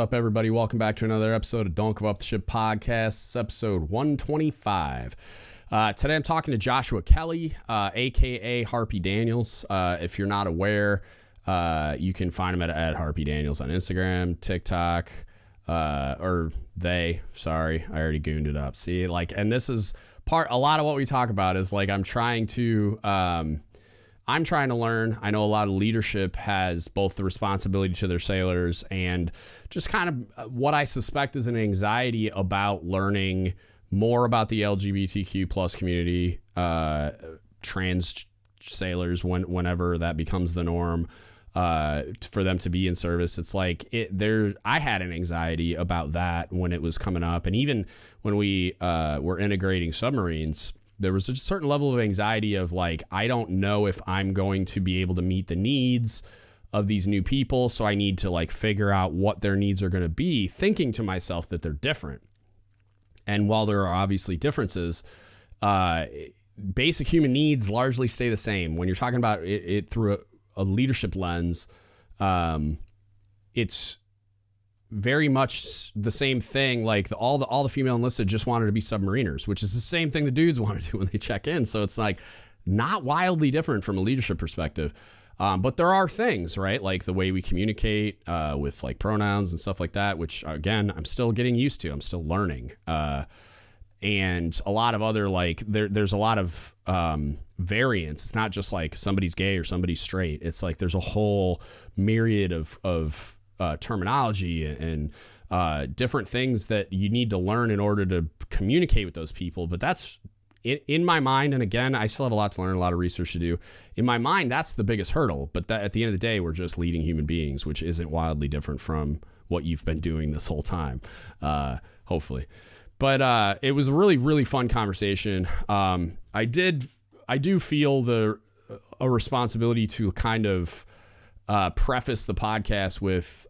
up, everybody? Welcome back to another episode of Don't Give Up the Ship podcast. It's episode 125. Today I'm talking to Joshua Kelly, aka Harpy Daniels. If you're not aware, you can find him at Harpy Daniels on Instagram, TikTok, I already gooned it up. See, and this is a lot of what we talk about is I'm trying to learn. I know a lot of leadership has both the responsibility to their sailors and just kind of what I suspect is an anxiety about learning more about the LGBTQ plus community, trans sailors, whenever that becomes the norm, for them to be in service. It's I had an anxiety about that when it was coming up. And even when we were integrating submarines, there was a certain level of anxiety of I don't know if I'm going to be able to meet the needs of these new people. So I need to figure out what their needs are going to be, thinking to myself that they're different. And while there are obviously differences, basic human needs largely stay the same. When you're talking about it through a leadership lens, it's very much the same thing. All the female enlisted just wanted to be submariners, which is the same thing the dudes want to do when they check in. So it's not wildly different from a leadership perspective. But there are things, right? Like the way we communicate with pronouns and stuff like that, which again, I'm still getting used to. I'm still learning. And a lot of other there's a lot of variance. It's not just somebody's gay or somebody's straight. It's there's a whole myriad of terminology and different things that you need to learn in order to communicate with those people. But that's in my mind. And again, I still have a lot to learn, a lot of research to do. In my mind, that's the biggest hurdle. But that, at the end of the day, we're just leading human beings, which isn't wildly different from what you've been doing this whole time, hopefully. But it was a really, really fun conversation. I do feel a responsibility to kind of preface the podcast with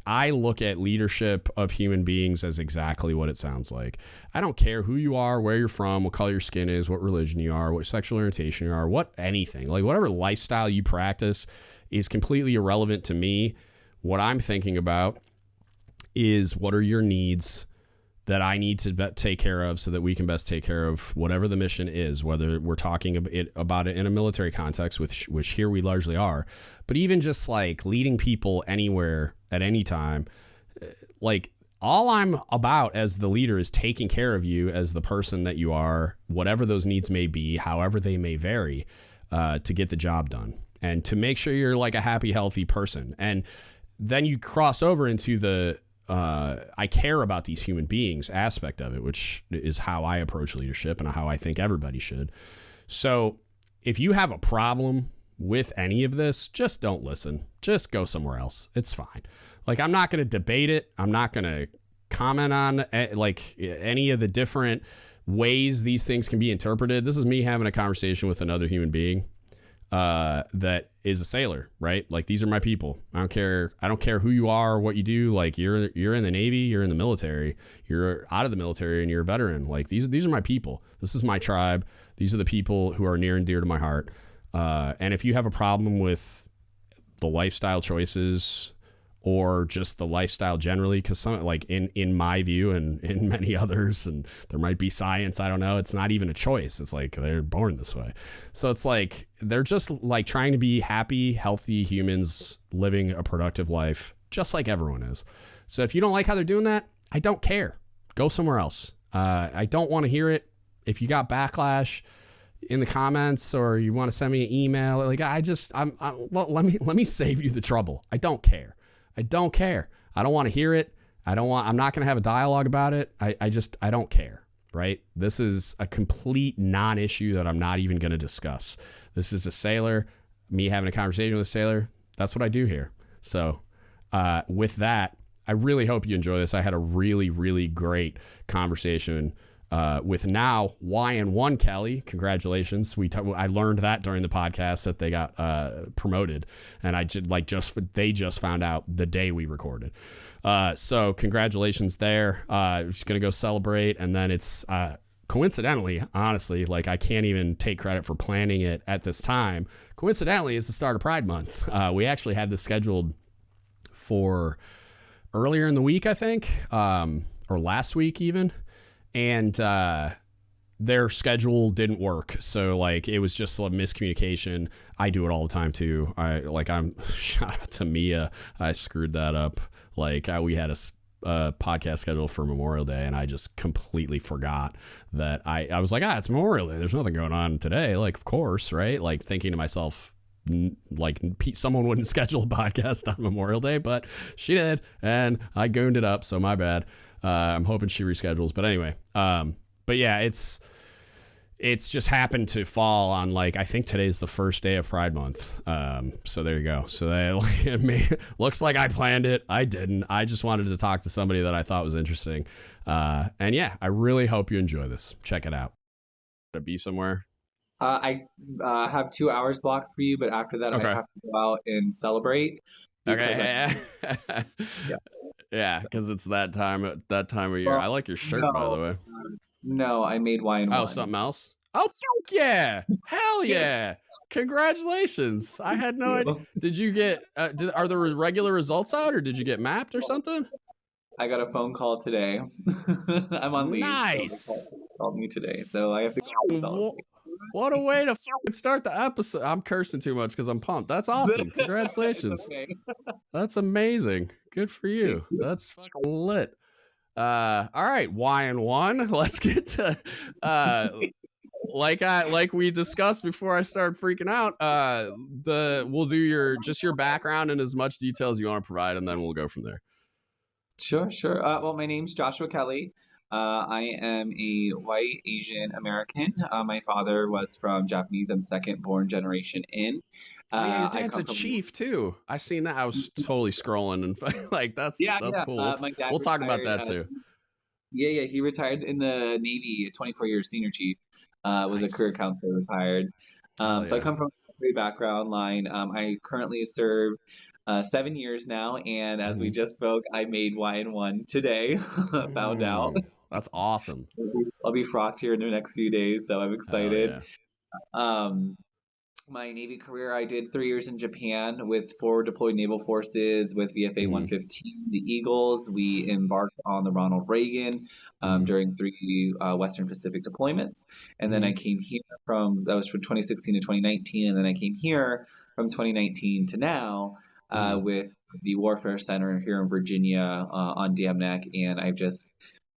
I look at leadership of human beings as exactly what it sounds like. I don't care who you are, where you're from, what color your skin is, what religion you are, what sexual orientation you are, anything. Whatever lifestyle you practice is completely irrelevant to me. What I'm thinking about is what are your needs that I need to take care of so that we can best take care of whatever the mission is, whether we're talking about it in a military context, which here we largely are, but even just leading people anywhere at any time. All I'm about as the leader is taking care of you as the person that you are, whatever those needs may be, however they may vary, to get the job done and to make sure you're a happy, healthy person. And then you cross over into the I care about these human beings aspect of it, which is how I approach leadership and how I think everybody should. So if you have a problem with any of this, just don't listen. Just go somewhere else. It's fine. I'm not going to debate it. I'm not going to comment on any of the different ways these things can be interpreted. This is me having a conversation with another human being that is a sailor, right? These are my people. I don't care who you are or what you do. You're in the Navy, you're in the military, you're out of the military, and you're a veteran. These are my people. This is my tribe. These are the people who are near and dear to my heart. And if you have a problem with the lifestyle choices or just the lifestyle generally, because some in my view and in many others, and there might be science, I don't know, it's not even a choice. It's they're born this way. So it's they're just trying to be happy, healthy humans living a productive life, just like everyone is. So if you don't like how they're doing that, I don't care. Go somewhere else. I don't want to hear it. If you got backlash in the comments or you want to send me an email, let me save you the trouble. I don't care. I don't care. I don't want to hear it. I'm not going to have a dialogue about it. I don't care, right? This is a complete non-issue that I'm not even going to discuss. This is a sailor, me having a conversation with a sailor. That's what I do here. So with that, I really hope you enjoy this. I had a really, really great conversation with now YN1 Kelly. Congratulations. I learned that during the podcast that they got promoted, and they just found out the day we recorded. So congratulations there. Just going to go celebrate. And then it's coincidentally, honestly, I can't even take credit for planning it at this time. Coincidentally, it's the start of Pride Month. We actually had this scheduled for earlier in the week, I think, or last week even. And their schedule didn't work. So like it was just a miscommunication. I do it all the time too. I'm shout out to Mia. I screwed that up. Like we had a podcast schedule for Memorial Day and I just completely forgot that I was like, it's Memorial Day. There's nothing going on today. Like, of course, right? Like thinking to myself, like someone wouldn't schedule a podcast on Memorial Day, but she did. And I gooned it up. So my bad. I'm hoping she reschedules. But anyway, but yeah, it's just happened to fall on like, I think today's the first day of Pride Month. So there you go. So it looks like I planned it. I didn't. I just wanted to talk to somebody that I thought was interesting. And yeah, I really hope you enjoy this. Check it out. To be somewhere. I have 2 hours blocked for you, but after that, okay. I have to go out and celebrate. Okay. Yeah, because it's that time of year. Well, I like your shirt, by the way. No, I made YN1. Oh, something else? Oh, yeah. Hell yeah. Congratulations. I had no idea. Did you get, are the regular results out or did you get mapped or something? I got a phone call today. I'm on leave. Nice. So called me today, so I have to celebrate. What a way to start the episode. I'm cursing too much because I'm pumped. That's awesome. Congratulations. Okay. That's amazing. Good for you. That's fucking lit. All right, YN1. Let's get to like we discussed before I started freaking out. We'll do your background in as much detail as you want to provide, and then we'll go from there. Sure. Well, my name's Joshua Kelly. I am a white Asian American. My father was from Japanese. I'm second born generation in. Your dad's a chief too. I seen that. I was totally scrolling and like that's cool. We'll talk about that too. Yeah. He retired in the Navy, 24 years senior chief. Was a career counselor, retired. So I come from a great background line. I currently serve 7 years now, and as we just spoke, I made YN1 today. Found out. That's awesome. I'll be frocked here in the next few days, so I'm excited. My Navy career, I did 3 years in Japan with forward deployed naval forces with VFA 115, the Eagles. We embarked on the Ronald Reagan during 3 Western Pacific deployments. And then I came here that was from 2016 to 2019. And then I came here from 2019 to now with the Warfare Center here in Virginia on Dam Neck. And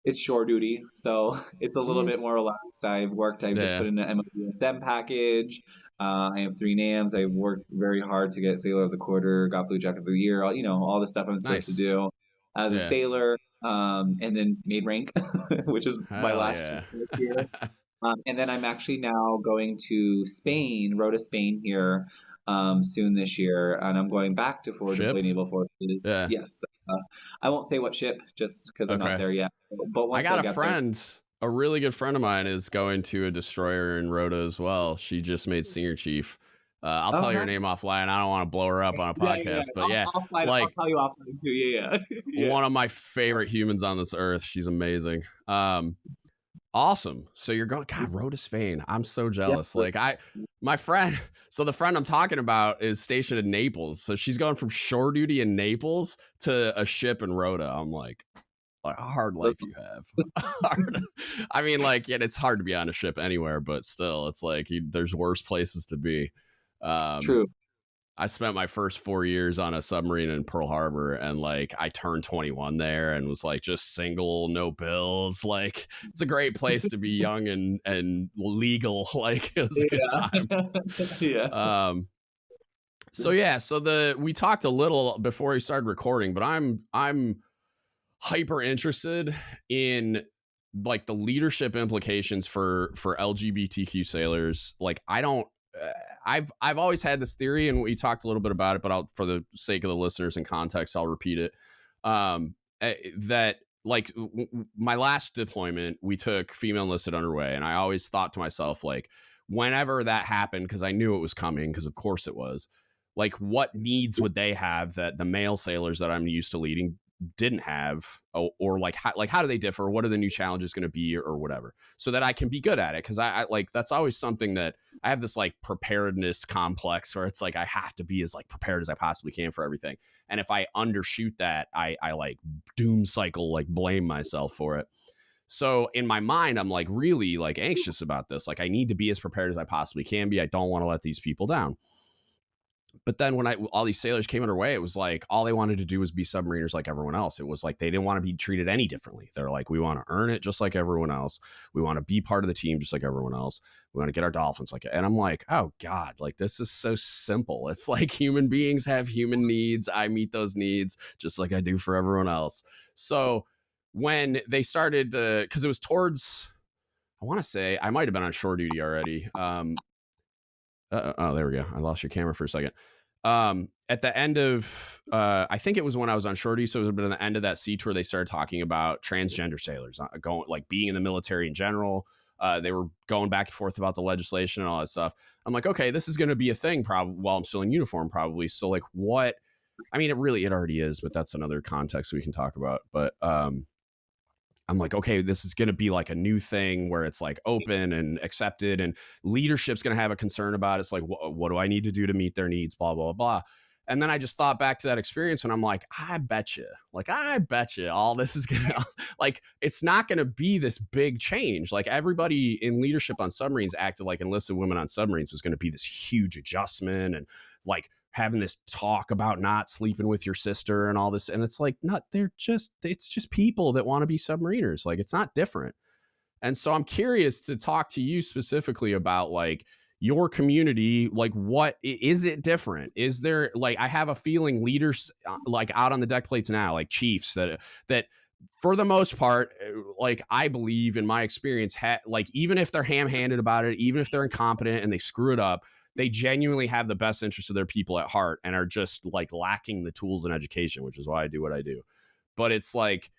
it's shore duty, so it's a little bit more relaxed. I've just put in an MOSM package. I have 3 NAMs. I worked very hard to get Sailor of the Quarter, got Blue Jacket of the Year, all the stuff I'm supposed to do as a sailor, and then made rank, which is my last year. And then I'm actually now going to Spain, Rota, Spain here soon this year, and I'm going back to forward deployed naval forces. Yeah. Yes. I won't say what ship just because I'm not there yet. But I got a friend, a really good friend of mine is going to a destroyer in Rota as well. She just made senior chief. I'll tell you her name offline. I don't want to blow her up on a podcast, but I'll tell you offline too. Yeah. One of my favorite humans on this earth. She's amazing. Awesome. So you're going, God, Rota, Spain. I'm so jealous. Yep. So the friend I'm talking about is stationed in Naples. So she's going from shore duty in Naples to a ship in Rota. I'm like a hard life you have. I mean, it's hard to be on a ship anywhere, but still, it's like there's worse places to be. True. I spent my first 4 years on a submarine in Pearl Harbor, and I turned 21 there and was just single, no bills. It's a great place to be young and legal. It was a good time. So we talked a little before we started recording, but I'm hyper interested in the leadership implications for LGBTQ sailors. I've always had this theory, and we talked a little bit about it, but for the sake of the listeners and context, I'll repeat it. That my last deployment, we took female enlisted underway, and I always thought to myself, whenever that happened, because I knew it was coming, because of course it was, what needs would they have that the male sailors that I'm used to leading didn't have, or like how do they differ? What are the new challenges going to be, or whatever, so that I can be good at it? Because I like, that's always something that I have, this like preparedness complex where it's like I have to be as like prepared as I possibly can for everything. And if I undershoot that, I like doom cycle, like blame myself for it. So in my mind, I'm like really like anxious about this. Like I need to be as prepared as I possibly can be. I don't want to let these people down. But then when all these sailors came underway, it was like all they wanted to do was be submariners like everyone else. It was like they didn't want to be treated any differently. They're like, we want to earn it just like everyone else. We want to be part of the team just like everyone else. We want to get our dolphins like it. And I'm like, oh God, like this is so simple. It's like human beings have human needs. I meet those needs just like I do for everyone else. So when they started, because it was towards, I want to say I might have been on shore duty already. Oh, there we go. I lost your camera for a second. At the end of, I think it was when I was on shore duty, so it would have been at the end of that sea tour, they started talking about transgender sailors going, like being in the military in general. They were going back and forth about the legislation and all that stuff. I'm like, okay, this is going to be a thing probably while I'm still in uniform, probably. So like what, I mean, it already is, but that's another context we can talk about. But, I'm like, okay, this is going to be like a new thing where it's like open and accepted, and leadership's going to have a concern about it. It's like, what do I need to do to meet their needs? Blah, blah, blah. And then I just thought back to that experience and I'm like, I bet you all this is going to like, it's not going to be this big change. Like everybody in leadership on submarines acted like enlisted women on submarines was going to be this huge adjustment and like having this talk about not sleeping with your sister and all this. And it's like, it's just people that want to be submariners. Like it's not different. And so I'm curious to talk to you specifically about like your community. Like what is it different? Is there like, I have a feeling leaders like out on the deck plates now, like chiefs that for the most part, like I believe in my experience, like even if they're ham-handed about it, even if they're incompetent and they screw it up, they genuinely have the best interest of their people at heart and are just like lacking the tools and education, which is why I do what I do. But it's like,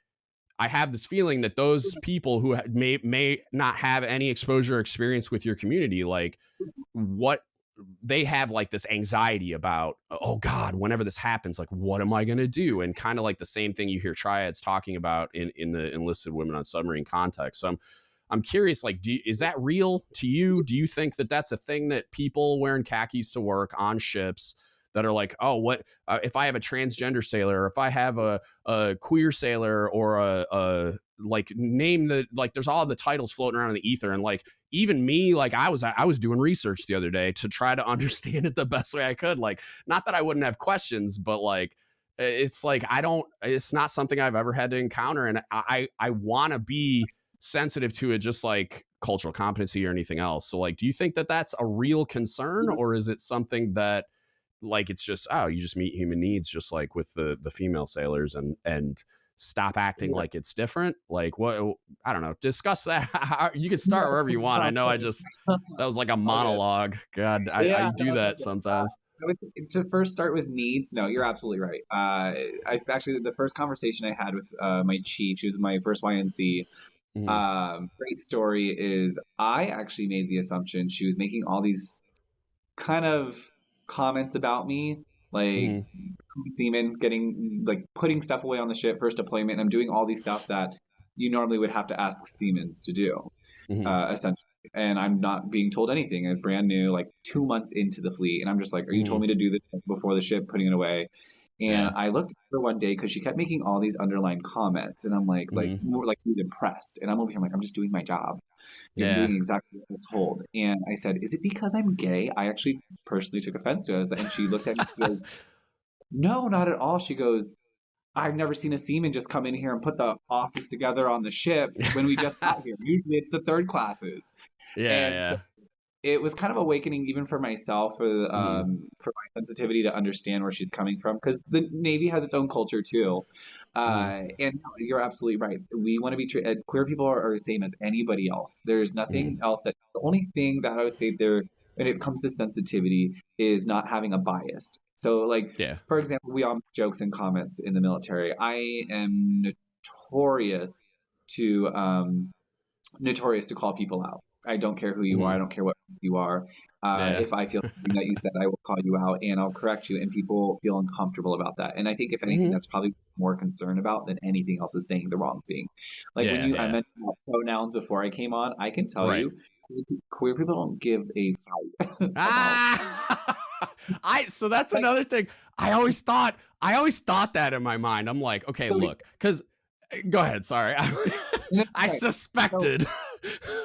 I have this feeling that those people who may not have any exposure or experience with your community, like what they have like this anxiety about, oh God, whenever this happens, like, what am I going to do? And kind of like the same thing you hear triads talking about in the enlisted women on submarine context. So I'm curious, like, is that real to you? Do you think that that's a thing that people wearing khakis to work on ships that are like, oh, what if I have a transgender sailor, or if I have a queer sailor, or a like name the, like there's all the titles floating around in the ether. And like, even me, like I was doing research the other day to try to understand it the best way I could. Like, not that I wouldn't have questions, but like, it's like, it's not something I've ever had to encounter. And I want to be sensitive to it, just like cultural competency or anything else. So like, do you think that that's a real concern, or is it something that like, it's just, oh, you just meet human needs, just like with the female sailors, and stop acting like it's different? Like, what, I don't know, discuss that. You can start wherever you want. I know that was like a monologue. God, I do that sometimes. To first start with needs, no, you're absolutely right. I actually, the first conversation I had with my chief, she was my first YNC. Great story is I actually made the assumption she was making all these kind of comments about me, like seamen getting, like putting stuff away on the ship, first deployment, and I'm doing all these stuff that you normally would have to ask seamen to do, essentially. And I'm not being told anything. I'm brand new, like 2 months into the fleet, and I'm just like, are you told me to do this before the ship, putting it away? And I looked at her one day because she kept making all these underlined comments, and I'm like more like she was impressed. And I'm over here, I'm like, I'm just doing my job. I'm doing exactly what I was told. And I said, is it because I'm gay? I actually personally took offense to it. And she looked at me and goes, no, not at all. She goes, I've never seen a seaman just come in here and put the office together on the ship when we just got here. Usually it's the third classes. So it was kind of awakening even for myself, for my sensitivity to understand where she's coming from, because the Navy has its own culture too. And you're absolutely right. We want to be treated. Queer people are the same as anybody else. There's nothing else. The only thing that I would say there, when it comes to sensitivity, is not having a bias. So like, for example, we all make jokes and comments in the military. I am notorious to call people out. I don't care who you are. I don't care what you are. If I feel something that you said, I will call you out and I'll correct you. And people feel uncomfortable about that. And I think if anything, that's probably more concerned about than anything else is saying the wrong thing. Like when I mentioned pronouns before I came on, I can tell you, queer people don't give a fight about. So that's another thing. I always thought that in my mind. I'm like, okay, look, because go ahead. Sorry. I suspected.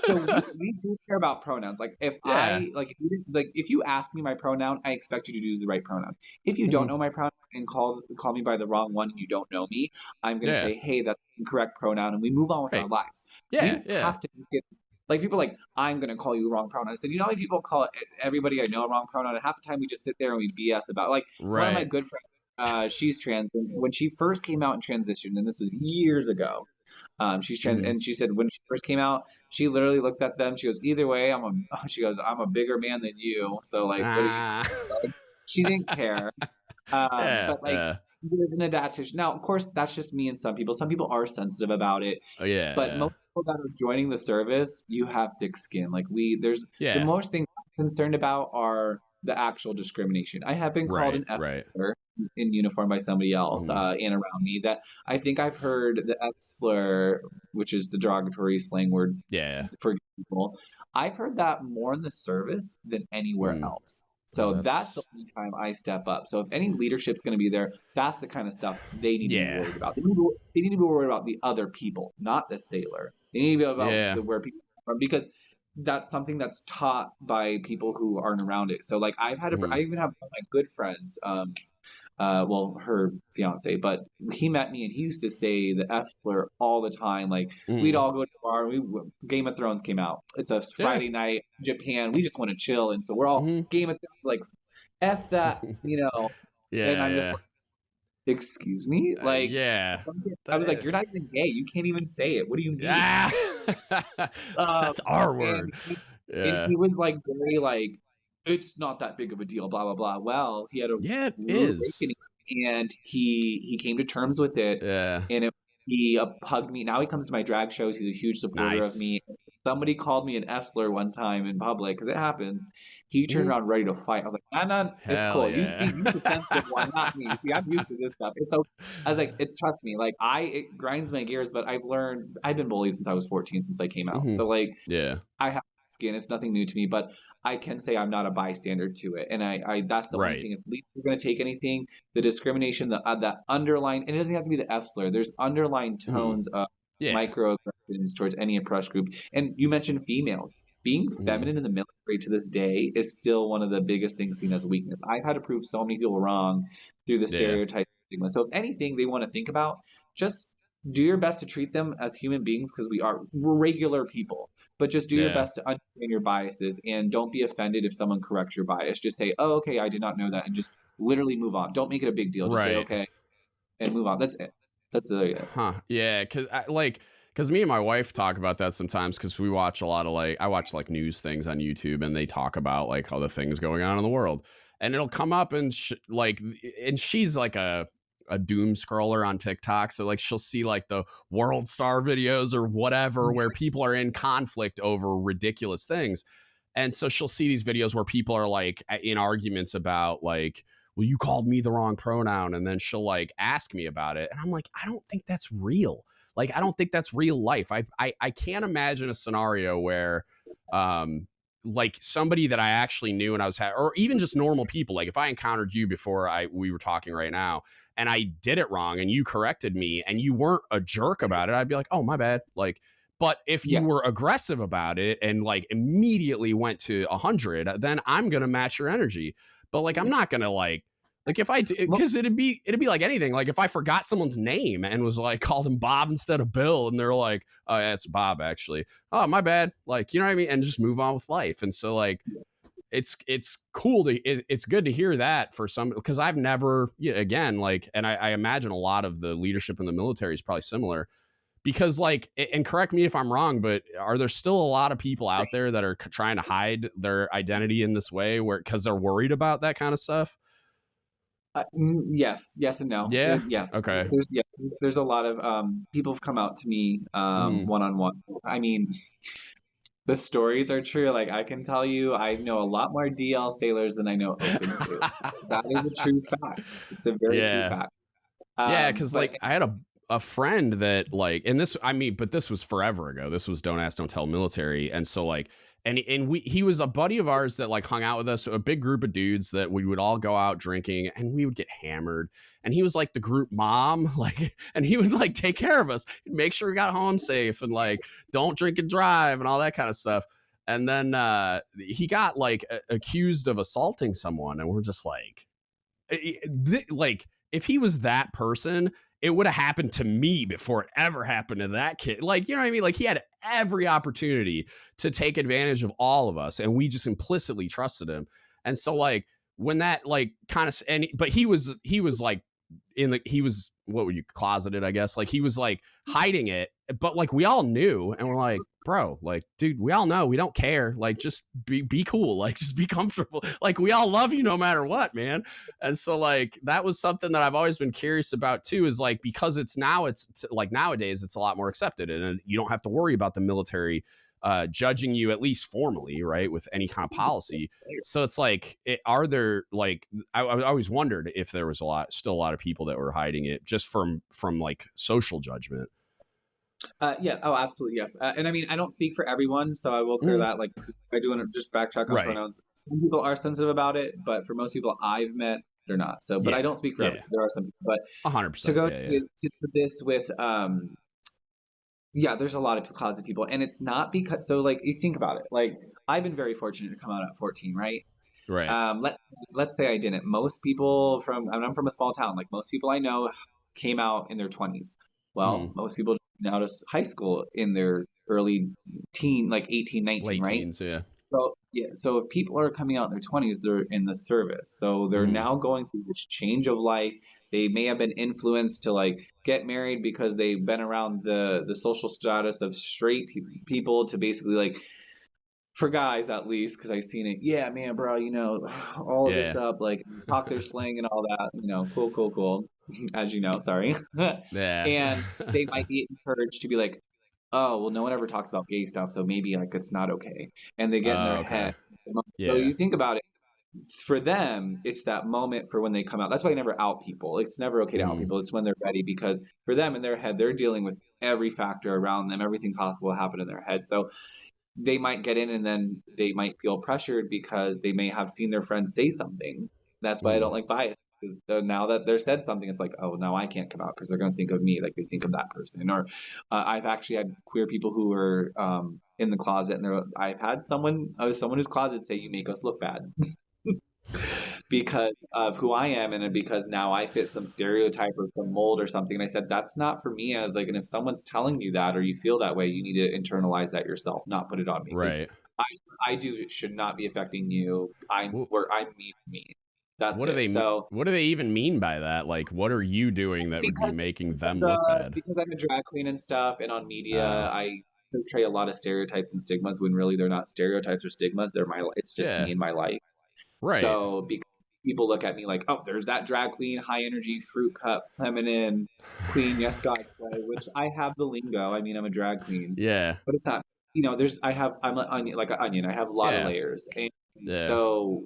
So we do care about pronouns. Like if if you ask me my pronoun, I expect you to use the right pronoun. If you don't know my pronoun and call me by the wrong one and you don't know me, I'm going to say, hey, that's the incorrect pronoun, and we move on with our lives. We have to make it. Like people are like, I'm going to call you a wrong pronoun. I said, you know how many people call everybody I know a wrong pronoun? And half the time we just sit there and we BS about one of my good friends, she's trans. And when she first came out and transitioned, and this was years ago, she's trans, and she said when she first came out, she literally looked at them. She goes, either way, I'm a bigger man than you. So like, what do you? She didn't care. But like, there's an adaptation. Now, of course, that's just me and some people. Some people are sensitive about it. But most people that are joining the service, you have thick skin. Like the most things I'm concerned about are the actual discrimination. I have been called an F slur in uniform by somebody else and around me. That I think I've heard the F slur, which is the derogatory slang word for people. I've heard that more in the service than anywhere else. So that's the only time I step up. So if any leadership's going to be there, that's the kind of stuff they need to be worried about. They need to be worried about the other people, not the sailor. They need to be about where people are from, because that's something that's taught by people who aren't around it. So like I even have one of my good friends, her fiance, but he met me and he used to say the F slur all the time. Like we'd all go to the bar. Game of Thrones came out. It's a Friday night, Japan. We just want to chill, and so we're all Game of Thrones, like F that, And I'm just like, excuse me, like I was like, you're not even gay. You can't even say it. What do you mean? That's our word. And he was like very like, it's not that big of a deal, blah blah blah. Well, he had a awakening, and he came to terms with it. And he hugged me. Now he comes to my drag shows. He's a huge supporter of me. Somebody called me an F slur one time in public, because it happens. He turned around ready to fight. I was like, nah, it's cool. You see, you're the sensitive one, not me. See, I'm used to this stuff. It's okay. I was like, trust me. Like it grinds my gears, but I've been bullied since I was 14, since I came out. So like, I have skin. It's nothing new to me, but I can say I'm not a bystander to it. And I that's the one thing. If we're going to take anything, the discrimination, the underlying, and it doesn't have to be the F slur. There's underlying tones of microaggressions towards any oppressed group. And you mentioned females. Being feminine in the military to this day is still one of the biggest things seen as a weakness. I've had to prove so many people wrong through the stereotype stigma. So if anything they want to think about, just do your best to treat them as human beings, because we're regular people. But just do your best to understand your biases, and don't be offended if someone corrects your bias. Just say, oh, okay, I did not know that, and just literally move on. Don't make it a big deal. Just say, okay, and move on. That's it. That's the because me and my wife talk about that sometimes, because we watch a lot of I watch news things on YouTube, and they talk about all the things going on in the world, and it'll come up, and and she's like a doom scroller on TikTok, so she'll see the world star videos or whatever where people are in conflict over ridiculous things, and so she'll see these videos where people are in arguments about well, you called me the wrong pronoun, and then she'll ask me about it, and I'm like, I don't think that's real. I don't think that's real life. I can't imagine a scenario where somebody that I actually knew and I was or even just normal people, if I encountered you before we were talking right now, and I did it wrong and you corrected me and you weren't a jerk about it, I'd be like, oh, my bad. But if you were aggressive about it and immediately went to 100, then I'm going to match your energy. But I'm not going to if I do, because it'd be like anything. If I forgot someone's name and was called him Bob instead of Bill, and they're like, oh, yeah, it's Bob actually. Oh, my bad. You know what I mean? And just move on with life. And so it's cool it's good to hear that for some, because I've never, again, and I imagine a lot of the leadership in the military is probably similar, because and correct me if I'm wrong, but are there still a lot of people out there that are trying to hide their identity in this way because they're worried about that kind of stuff? Yes and no. Yes. Okay. There's a lot of people have come out to me one-on-one. I mean, The stories are true. Like I can tell you, I know a lot more DL sailors than I know open sailors. That is a true fact. It's a very true Yeah. fact. Yeah, because But like I had a friend that like, and this, I mean, but this was forever ago. This was Don't Ask, Don't Tell military, and so like, and he was a buddy of ours that like hung out with us, a big group of dudes that we would all go out drinking, and we would get hammered, and he was like the group mom, like, and he would like take care of us, he'd make sure we got home safe, and like don't drink and drive, and all that kind of stuff. And then he got like accused of assaulting someone, and we're just like if he was that person, it would have happened to me before it ever happened to that kid. Like, you know what I mean? Like he had every opportunity to take advantage of all of us, and we just implicitly trusted him. And so like when that like kind of, but he was like he was, what would you, closeted, I guess. Like he was like hiding it, but like we all knew, and we're like, bro, like, dude, we all know, we don't care. Like, just be cool. Like, just be comfortable. Like, we all love you no matter what, man. And so like, that was something that I've always been curious about too, is like, because it's like nowadays it's a lot more accepted, and you don't have to worry about the military judging you, at least formally, right, with any kind of policy. So it's like, are there like, I always wondered if there was still a lot of people that were hiding it just from like social judgment. Yeah. Oh, absolutely. Yes. And I mean, I don't speak for everyone, so I will clear that. Like, 'cause I do want to just backtrack on Right. pronouns. Some people are sensitive about it, but for most people I've met, they're not. So, but I don't speak for everyone. There are some people, but 100%. To go to this with, yeah, there's a lot of closet people, and it's not because, so like, you think about it. Like, I've been very fortunate to come out at 14, right? Right. Let's say I didn't. Most people I'm from a small town. Like most people I know came out in their 20s. Well, most people came out of high school in their early teen, like 18, 19, late right? teens, yeah. So yeah, so if people are coming out in their 20s, they're in the service. So they're now going through this change of life. They may have been influenced to like get married because they've been around the social status of straight people, to basically like, for guys at least, because I've seen it. Yeah, man, bro, you know, all of this up, like talk their slang and all that, you know, cool. As you know, sorry. Yeah. And they might be encouraged to be like, oh, well, no one ever talks about gay stuff, so maybe like it's not okay. And they get in their head. So you think about it, for them, it's that moment for when they come out. That's why I never out people. It's never okay to out people. It's when they're ready, because for them in their head, they're dealing with every factor around them, everything possible will happen in their head. So they might get in, and then they might feel pressured because they may have seen their friends say something. That's why I don't like bias. Because now that they're said something, it's like, oh, now I can't come out because they're going to think of me like they think of that person. Or I've actually had queer people who were in the closet, and I've had someone who's closet say, you make us look bad. Because of who I am, and because now I fit some stereotype or some mold or something. And I said, that's not for me. I was like, and if someone's telling you that, or you feel that way, you need to internalize that yourself, not put it on me. Right. I do, it should not be affecting you. I'm me. That's what do it. what do they even mean by that? Like, what are you doing that would be making them look bad? Because I'm a drag queen and stuff, and on media, I portray a lot of stereotypes and stigmas when really they're not stereotypes or stigmas. It's just me and my life. Right. So because people look at me like, oh, there's that drag queen, high energy, fruit cup, feminine queen, yes, God, which I have the lingo. I mean, I'm a drag queen. Yeah. But it's not, you know, I'm an onion, like an onion. I have a lot of layers. And so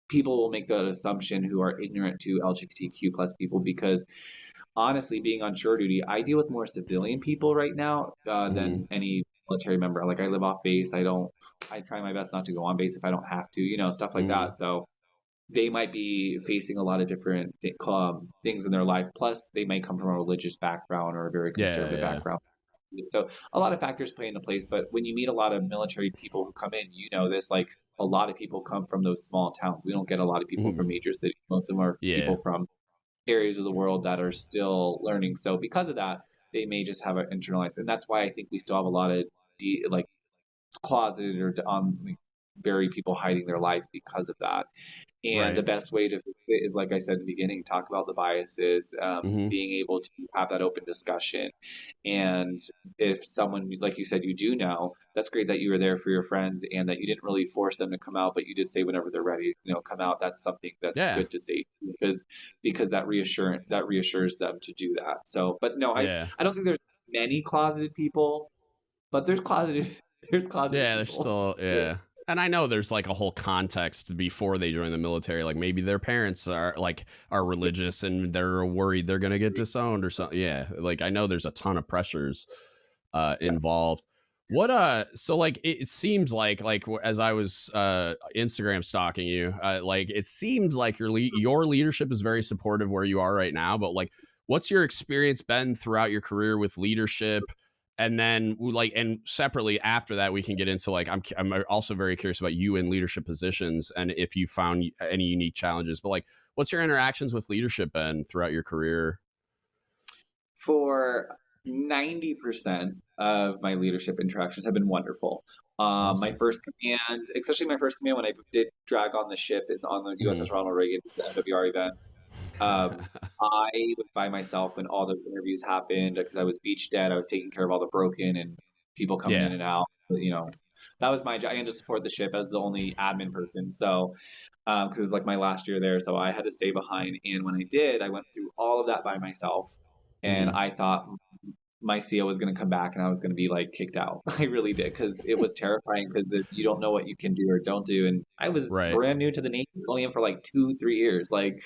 people will make that assumption who are ignorant to LGBTQ plus people, because honestly, being on shore duty, I deal with more civilian people right now than any military member. Like, I live off base. I try my best not to go on base if I don't have to, you know, stuff like that. So they might be facing a lot of different things in their life. Plus, they may come from a religious background or a very conservative background. So a lot of factors play into place. But when you meet a lot of military people who come in, you know this, like, a lot of people come from those small towns. We don't get a lot of people from major cities. Most of them are people from areas of the world that are still learning. So because of that, they may just have it internalized. And that's why I think we still have a lot of closeted or buried people hiding their lives because of that. And the best way to fix it is, like I said in the beginning, talk about the biases, being able to have that open discussion. And if someone, like you said, you do know, that's great that you were there for your friends and that you didn't really force them to come out, but you did say whenever they're ready, you know, come out. That's something that's good to say, because that reassures them to do that. So, but no, I don't think there's many closeted people, but there's closeted There's closeted Yeah, there's people. still, yeah. And I know there's like a whole context before they join the military. Like maybe their parents are religious and they're worried they're going to get disowned or something. Yeah. Like I know there's a ton of pressures involved. So like it seems like as I was Instagram stalking you, like it seems like your leadership is very supportive where you are right now, but like what's your experience been throughout your career with leadership? And then like, and separately after that, we can get into like, I'm also very curious about you in leadership positions and if you found any unique challenges, but like, what's your interactions with leadership been throughout your career? For 90% of my leadership interactions have been wonderful. Awesome. My first command, especially my first command when I did drag on the ship on the USS Ronald Reagan MWR event, I was by myself when all the interviews happened because I was beach dead. I was taking care of all the broken and people coming in and out. You know, that was my job. I had to support the ship as the only admin person. So, because it was like my last year there, so I had to stay behind. And when I did, I went through all of that by myself. And I thought my CO was going to come back and I was going to be like kicked out. I really did because it was terrifying because you don't know what you can do or don't do. And I was brand new to the Navy, only in for like 2-3 years. Like,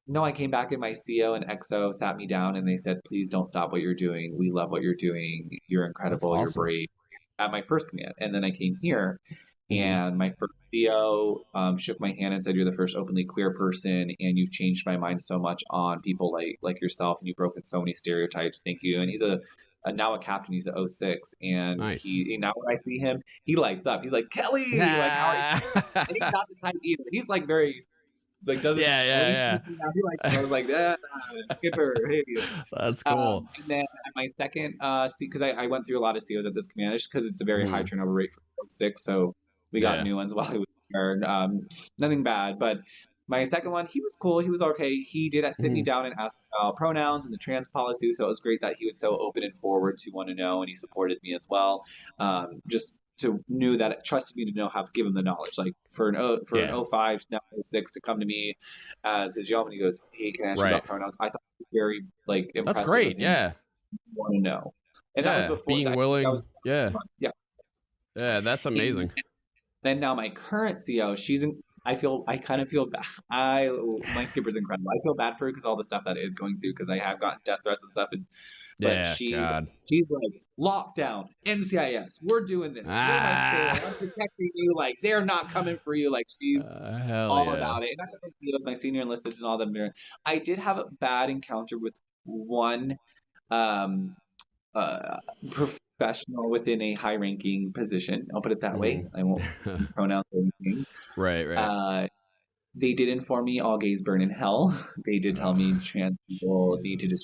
no, I came back and my CO and XO sat me down and they said, please don't stop what you're doing. We love what you're doing. You're incredible. Awesome. You're brave. At my first command. And then I came here and my first CO shook my hand and said, you're the first openly queer person and you've changed my mind so much on people like yourself and you've broken so many stereotypes. Thank you. And he's now a captain. He's a 06. And he now when I see him, he lights up. He's like, Kelly, like, how are you? And he's not the type either. He's like very like doesn't yeah. I was like skipper, hey. That's cool. And then at my second because I went through a lot of COs at this command just because it's a very high turnover rate for 06, so we got new ones while I was there. Nothing bad, but my second one, he was cool. He was okay. He did sit me down and ask about pronouns and the trans policy, so it was great that he was so open and forward to want to know, and he supported me as well. Just to knew that it trusted me to know how to give him the knowledge. Like for an 05, now 06 to come to me as his yeoman, he goes, hey, can I ask you about pronouns? I thought it was very like impressive. That's great. Yeah. Want to know. And that was before being willing. Yeah. That's amazing. Then now my current CO, I kind of feel bad. My skipper's incredible. I feel bad for her because all the stuff that is going through because I have gotten death threats and stuff. But she's like lockdown, NCIS. We're doing this. We're I'm protecting you. Like they're not coming for you. Like she's all about it. And I just with my senior enlisted and all them. I did have a bad encounter with one professional within a high-ranking position. I'll put it that way. I won't pronounce anything. Right. They did inform me all gays burn in hell. They did tell me trans people need to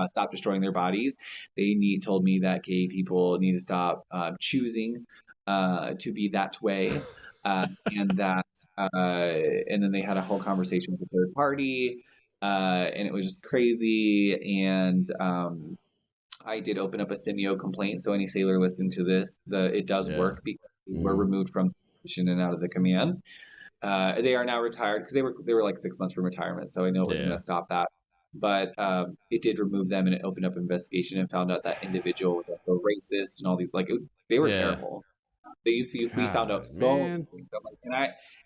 stop destroying their bodies. They told me that gay people need to stop choosing to be that way. And then they had a whole conversation with the third party. And it was just crazy. And I did open up a Simeo complaint, so any sailor listening to this, it does work because we were removed from the position and out of the command. They are now retired because they were like 6 months from retirement, so I know it wasn't going to stop that. But it did remove them, and it opened up an investigation and found out that individual was also racist and all these they were terrible. We found out so many things.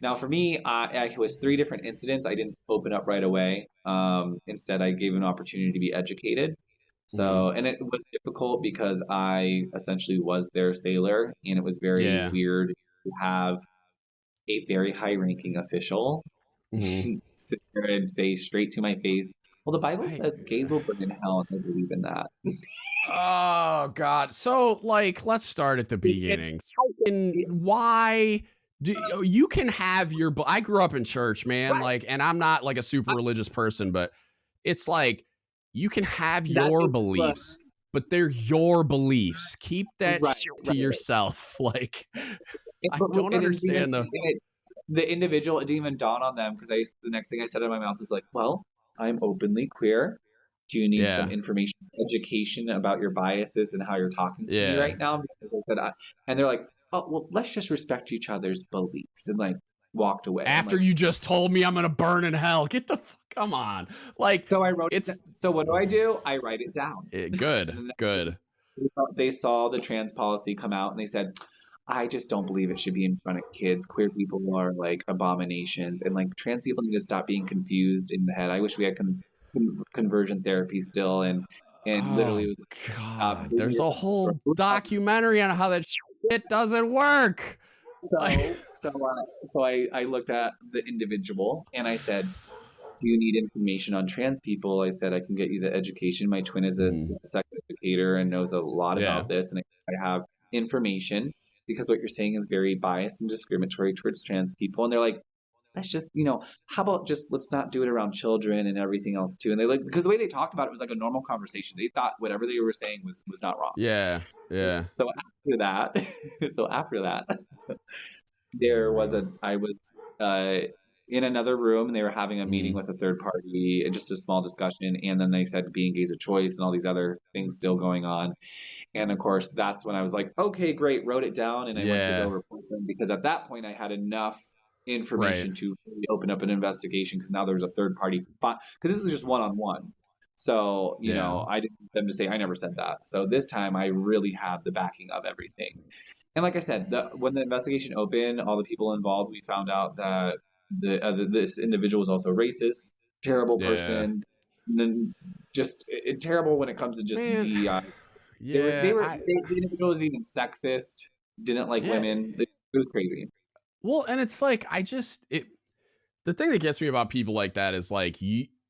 Now for me, it was 3 different incidents. I didn't open up right away. Instead, I gave an opportunity to be educated. So, and it was difficult because I essentially was their sailor, and it was very weird to have a very high-ranking official sit there and say straight to my face, well, the Bible says gays will burn in hell, and I believe in that. Oh, God. So, like, let's start at the beginning. Why... you can have your... I grew up in church, man, like, and I'm not, like, a super religious person, but it's like, you can have your beliefs, but they're your beliefs. Keep that to yourself. Like, I don't understand the individual. It didn't even dawn on them because the next thing I said out of my mouth is like, well, I'm openly queer. Do you need some information, education about your biases and how you're talking to me right now? Because I said, and they're like, oh, well, let's just respect each other's beliefs, and like walked away. After you just told me I'm going to burn in hell. Get the fuck, come on. Like, so I wrote it. So what do? I write it down. Good. they saw the trans policy come out and they said, I just don't believe it should be in front of kids. Queer people are like abominations, and like trans people need to stop being confused in the head. I wish we had conversion therapy still, and Oh literally God, there's a whole documentary on how that shit doesn't work. So I looked at the individual and I said, do you need information on trans people? I said, I can get you the education. My twin is a sex educator and knows a lot about this. And I have information because what you're saying is very biased and discriminatory towards trans people. And they're like, let's just, how about just, let's not do it around children and everything else too. And they because the way they talked about it was like a normal conversation. They thought whatever they were saying was not wrong. Yeah. Yeah. So after that, I was in another room and they were having a meeting with a third party and just a small discussion. And then they said be engaged with choice and all these other things still going on. And of course, that's when I was like, okay, great, wrote it down. And I went to go report them because at that point I had enough information to really open up an investigation because now there's a third party because this was just one-on-one. So, I didn't want them to say, I never said that. So this time I really had the backing of everything. And like I said, when the investigation opened, all the people involved, we found out that this individual was also racist, terrible person, and then just terrible when it comes to just DEI. The individual was even sexist, didn't like women. It was crazy. Well, and it's like, the thing that gets me about people like that is like,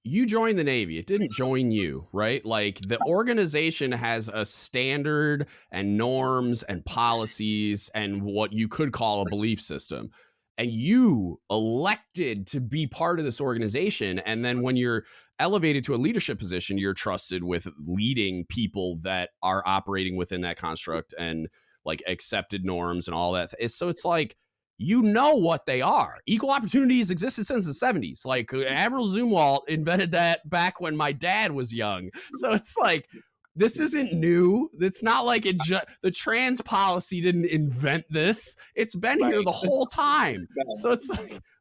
you joined the Navy. It didn't join you, right? Like the organization has a standard and norms and policies and what you could call a belief system. And you elected to be part of this organization. And then when you're elevated to a leadership position, you're trusted with leading people that are operating within that construct and like accepted norms and all that. So it's like, what they are. Equal opportunities existed since the 70s. Like Admiral Zumwalt invented that back when my dad was young. So it's like, this isn't new. It's not like the trans policy didn't invent this. It's been here the whole time. So it's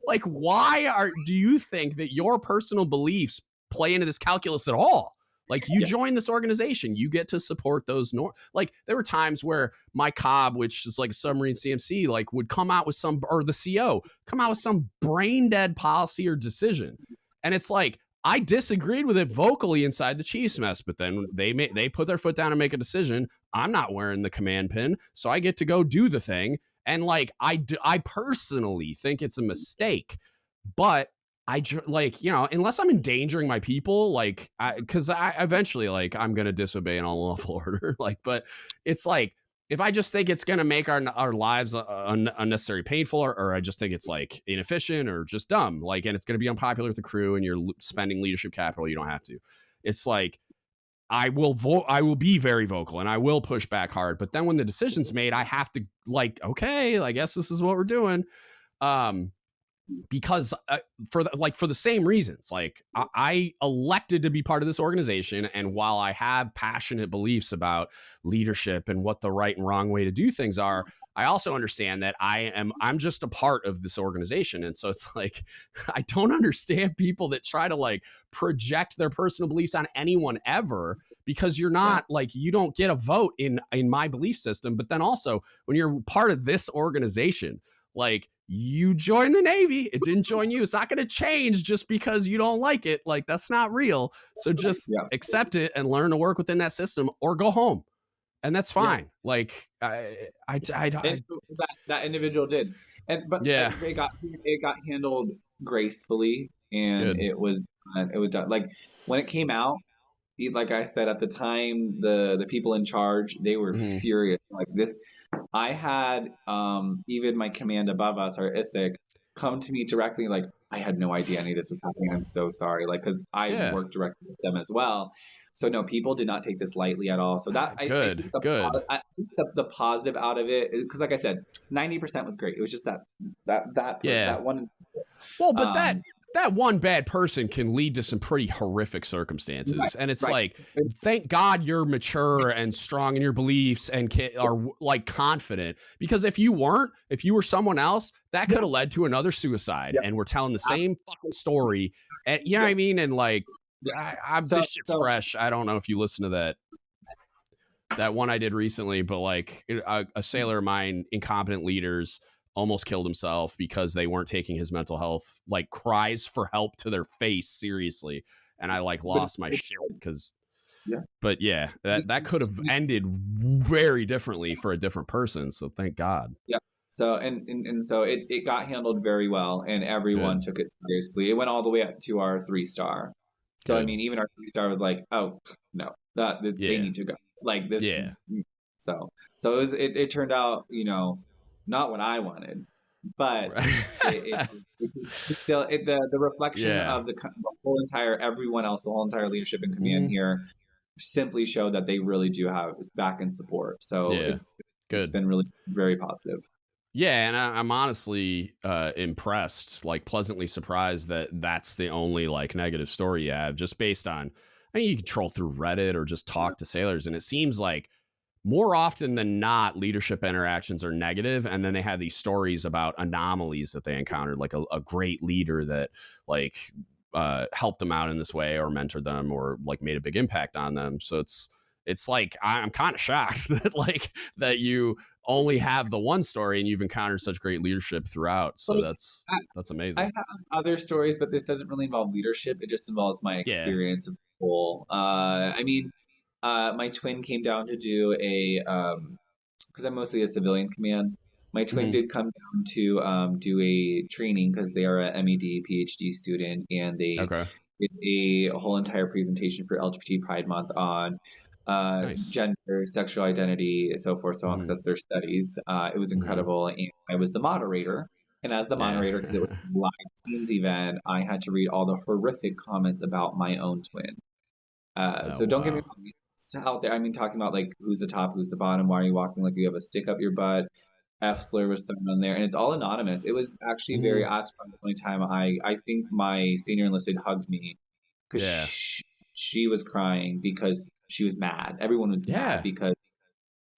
like why do you think that your personal beliefs play into this calculus at all? Like you join this organization, you get to support those like there were times where my COB, which is like a submarine CMC, like would come out with or the CO come out with some brain dead policy or decision. And it's like, I disagreed with it vocally inside the Chiefs mess, but then they put their foot down and make a decision. I'm not wearing the command pin, so I get to go do the thing. And like, I personally think it's a mistake, but unless I'm endangering my people, like, because I eventually, like, I'm going to disobey an unlawful order. Like, but it's like, if I just think it's going to make our lives unnecessarily painful, or I just think it's like inefficient or just dumb, like, and it's going to be unpopular with the crew and you're spending leadership capital, you don't have to. It's like, I will be very vocal and I will push back hard. But then when the decision's made, I have to like, okay, I guess this is what we're doing. Because for the same reasons, like I elected to be part of this organization. And while I have passionate beliefs about leadership and what the right and wrong way to do things are, I also understand that I'm just a part of this organization. And so it's like, I don't understand people that try to like project their personal beliefs on anyone ever, because you're not like, you don't get a vote in my belief system. But then also when you're part of this organization, like, you joined the Navy, it didn't join you. It's not going to change just because you don't like it. Like, that's not real. So just accept it and learn to work within that system or go home. And that's fine. Yeah. Like that individual did. But it got handled gracefully, and good. It was done. Like when it came out, like I said, at the time, the people in charge, they were furious. Like this, I had even my command above us, our ISIC, come to me directly, like, I had no idea any of this was happening. I'm so sorry. Like, because I worked directly with them as well. So no, people did not take this lightly at all. So that I think the positive out of it, because like I said, 90% was great. It was just that one. Well, but that one bad person can lead to some pretty horrific circumstances. Right, and it's like, thank God you're mature and strong in your beliefs and are like confident, because if you were someone else, that could have led to another suicide. And we're telling the same fucking story. And you know what I mean? And like, this shit's fresh. I don't know if you listen to that. that one I did recently, but like a sailor of mine, incompetent leaders, almost killed himself because they weren't taking his mental health, like cries for help to their face seriously. And I like But lost my shit because, yeah. but yeah, that could have ended very differently for a different person. So thank God. Yeah. So and so it got handled very well, and everyone Good. took it seriously. It went all the way up to our 3-star. So Good. I mean, even our 3-star was like, oh no, they Yeah. need to go. Like this. Yeah. So it turned out, not what I wanted, but it still the reflection Yeah. of the whole entire everyone else, the whole entire leadership in command here, simply showed that they really do have back and support. So Yeah. it's Good. been really very positive. Yeah, and I'm honestly impressed, like pleasantly surprised that that's the only like negative story you have, just based on. I mean, you can troll through Reddit or just talk to sailors, and it seems like more often than not, leadership interactions are negative, and then they have these stories about anomalies that they encountered, like a great leader that like helped them out in this way, or mentored them, or like made a big impact on them. So it's like I'm kind of shocked that like that you only have the one story and you've encountered such great leadership throughout. So But that's I amazing. have other stories, but this doesn't really involve leadership. It just involves my Yeah. experience as a whole. I mean, my twin came down to do because I'm mostly a civilian command. My twin Mhm. did come down to do a training because they are a MED PhD student, and they Okay. did a whole entire presentation for LGBT Pride Month on Nice. gender, sexual identity, so forth, so on, because Mhm. that's their studies. It was Mhm. incredible, and I was the moderator. And as the Yeah. moderator, because it was a live teens event, I had to read all the horrific comments about my own twin. Oh So don't get me wow. wrong, it's out there. I mean, talking about like who's the top, who's the bottom, why are you walking like you have a stick up your butt? F slur was thrown on there, and it's all anonymous. It was actually very. Mhm. That's probably the only time I think my senior enlisted hugged me because Yeah. she was crying because she was mad. Everyone was mad Yeah. because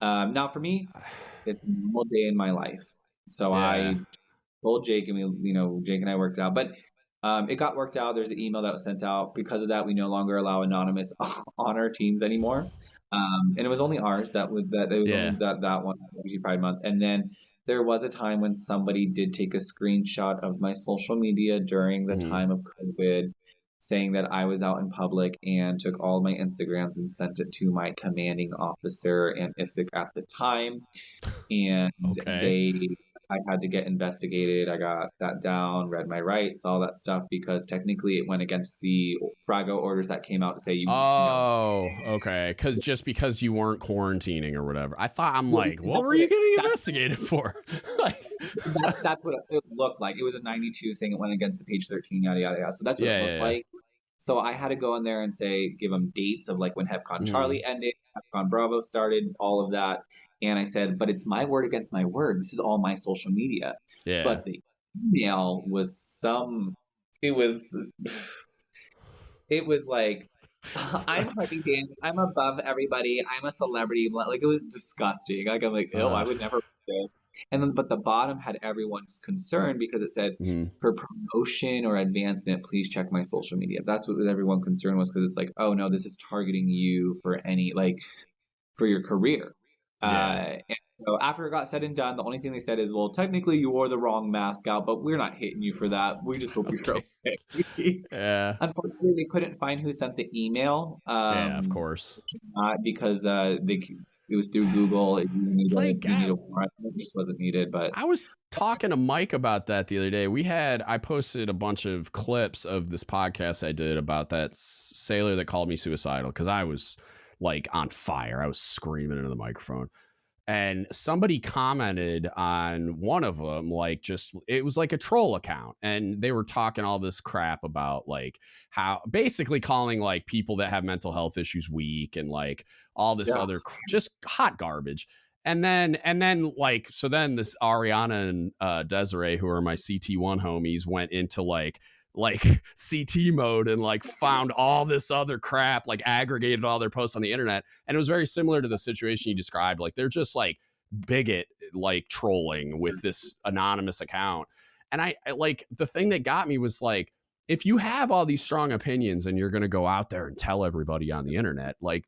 now for me, it's a normal day in my life. So Yeah. I told Jake, and Jake and I worked out, but it got worked out. There's an email that was sent out. Because of that, we no longer allow anonymous on our teams anymore. And it was only ours it was only Yeah. that one LGBT Pride Month. And then there was a time when somebody did take a screenshot of my social media during the Mhm. time of COVID, saying that I was out in public, and took all my Instagrams and sent it to my commanding officer and ISIC at the time. And Okay. I had to get investigated. I got that down, read my rights, all that stuff, because technically it went against the FRAGO orders that came out to say Oh, okay. Because you weren't quarantining or whatever. I'm Yeah, like, what that's were what you it, getting that's investigated for? Like, that's what it looked like. It was a 92 saying it went against the page 13, yada yada yada. So that's what it yeah, looked yeah, like. So I had to go in there and say, give them dates of like when HEPCON yeah. Charlie ended, HEPCON Bravo started, all of that. And I said, but it's my word against my word. This is all my social media. Yeah. But the email was it was, it was like, So, I'm Harpy Daniels. I'm above everybody. I'm a celebrity. Like it was disgusting. Like I'm like, oh, I uh, would never do this. And then, but the bottom had everyone's concern because it said, mm, for promotion or advancement, please check my social media. That's what everyone concern was, because it's like, oh no, this is targeting you for any like for your career. yeah. And so after it got said and done, the only thing they said is, well, technically you wore the wrong mask out, but we're not hitting you for that. We just hope you're Okay. okay. Yeah. Unfortunately, they couldn't find who sent the email, Yeah, of course. not because it was through Google. If Like, you need a warrant, it just wasn't needed. But I was talking to Mike about that the other day. I posted a bunch of clips of this podcast I did about that sailor that called me suicidal because I was like on fire. I was screaming into the microphone. And somebody commented on one of them, like, just it was like a troll account, and they were talking all this crap about like how basically calling like people that have mental health issues weak, and like all this yeah, other just hot garbage. And then like, so then this Ariana and Desiree, who are my CT1 homies, went into like CT mode and like found all this other crap, like aggregated all their posts on the internet. And it was very similar to the situation you described. Like they're just like bigot, like trolling with this anonymous account. And I like, the thing that got me was like, if you have all these strong opinions and you're going to go out there and tell everybody on the internet, like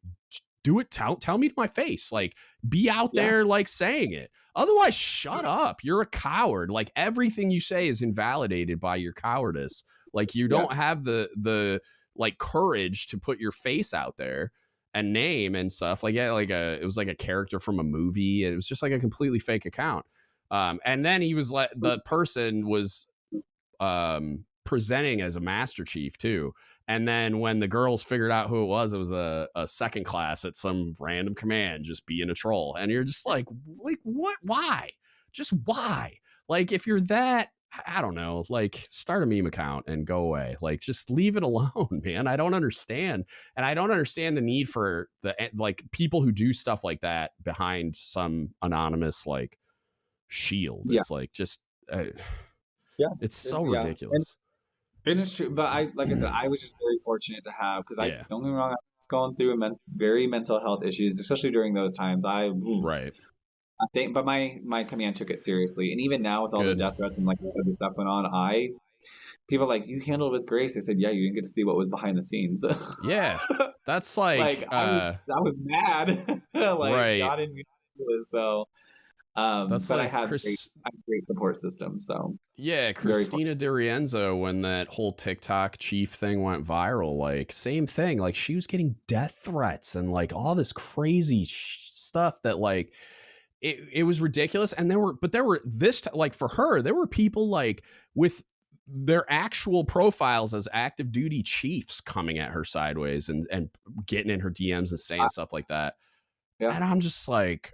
do it. Tell me to my face. Like, be out there, like, saying it. Otherwise, shut up. You're a coward. Like, everything you say is invalidated by your cowardice. Like, you don't have the like courage to put your face out there and name and stuff. Like, it was like a character from a movie. It was just like a completely fake account. And then he was like, the person was presenting as a Master Chief too. And then when the girls figured out who it was a second class at some random command, just being a troll. And you're just like what? Why? Just why? Like, if you're that, I don't know, like, start a meme account and go away. Like, just leave it alone, man. I don't understand. And I don't understand the need for like people who do stuff like that behind some anonymous like shield. It's like, just it's so ridiculous. And it's true, but like I said, I was just very fortunate to have, because don't get me wrong, I was going through very mental health issues, especially during those times. I think, but my command took it seriously, and even now with all the death threats and like the stuff went on, people are like, you handled it with grace. I said, yeah, you didn't get to see what was behind the scenes. Yeah, that's like I was mad. Like, God didn't mean to do it, so. That's but like I have great support system. So yeah, Christina Durienzo, when that whole TikTok chief thing went viral, like, same thing. Like, she was getting death threats and like all this crazy stuff that like it was ridiculous. And there were like, for her, there were people like with their actual profiles as active duty chiefs coming at her sideways and getting in her DMs and saying stuff like that. Yeah. And I'm just like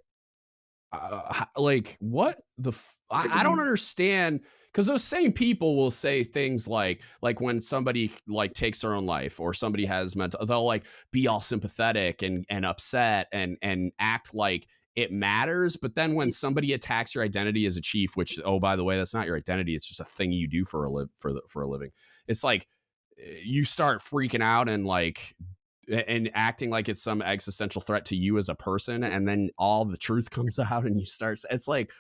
what the I don't understand, because those same people will say things like when somebody like takes their own life or somebody has mental, they'll like be all sympathetic and upset and act like it matters. But then when somebody attacks your identity as a chief, which, oh, by the way, that's not your identity, it's just a thing you do for a living, it's like you start freaking out and like and acting like it's some existential threat to you as a person, and then all the truth comes out and you start, it's like,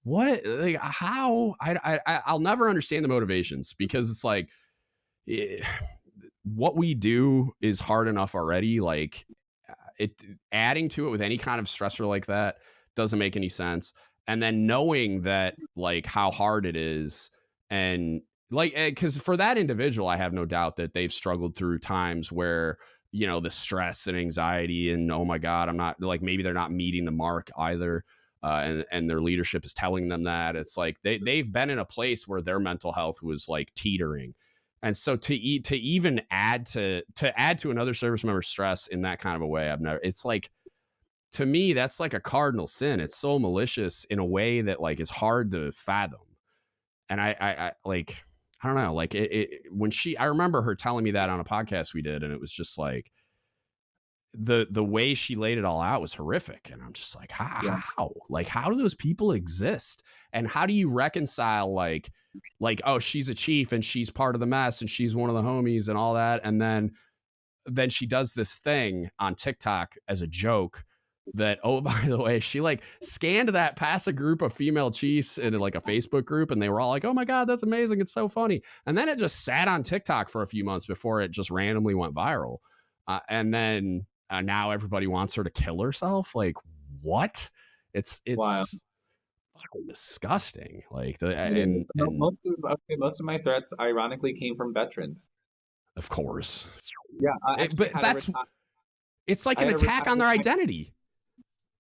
what? Like, how? I'll never understand the motivations, because it's like what we do is hard enough already. Like, adding to it with any kind of stressor like that doesn't make any sense. And then knowing that, like, how hard it is, and like, because for that individual, I have no doubt that they've struggled through times where, you know, the stress and anxiety and, oh my God, I'm not, like, maybe they're not meeting the mark either. And their leadership is telling them that. It's like they've been in a place where their mental health was like teetering. And so to even add to another service member's stress in that kind of a way, it's like, to me, that's like a cardinal sin. It's so malicious in a way that like is hard to fathom. And I like, I don't know, like when I remember her telling me that on a podcast we did, and it was just like the way she laid it all out was horrific. And I'm just like, how? Like, how do those people exist? And how do you reconcile like, oh, she's a chief and she's part of the mess and she's one of the homies and all that. And then she does this thing on TikTok as a joke that, oh, by the way, she like scanned that past a group of female chiefs in like a Facebook group, and they were all like, oh my God, that's amazing, it's so funny. And then it just sat on TikTok for a few months before it just randomly went viral. And then now everybody wants her to kill herself. Like, what? It's disgusting. Like, most of my threats ironically came from veterans. Of course. Yeah. But it's like an attack on their identity.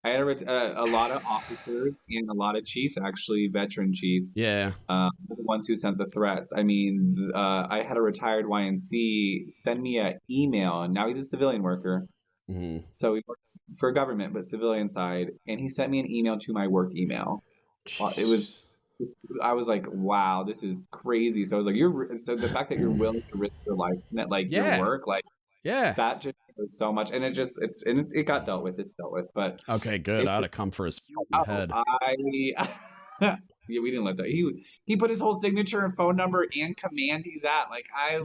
I had a lot of officers and a lot of chiefs, actually, veteran chiefs. Yeah. The ones who sent the threats. I mean, I had a retired YNC send me an email, and now he's a civilian worker. Mm-hmm. So he works for government, but civilian side. And he sent me an email to my work email. I was like, wow, this is crazy. So I was like, so the fact that you're willing to risk your life, like your work, like, that just was so much, and it got dealt with. It's dealt with, but okay, good. I'd have come for his head. We didn't let that. He put his whole signature and phone number and command he's at. Like, I do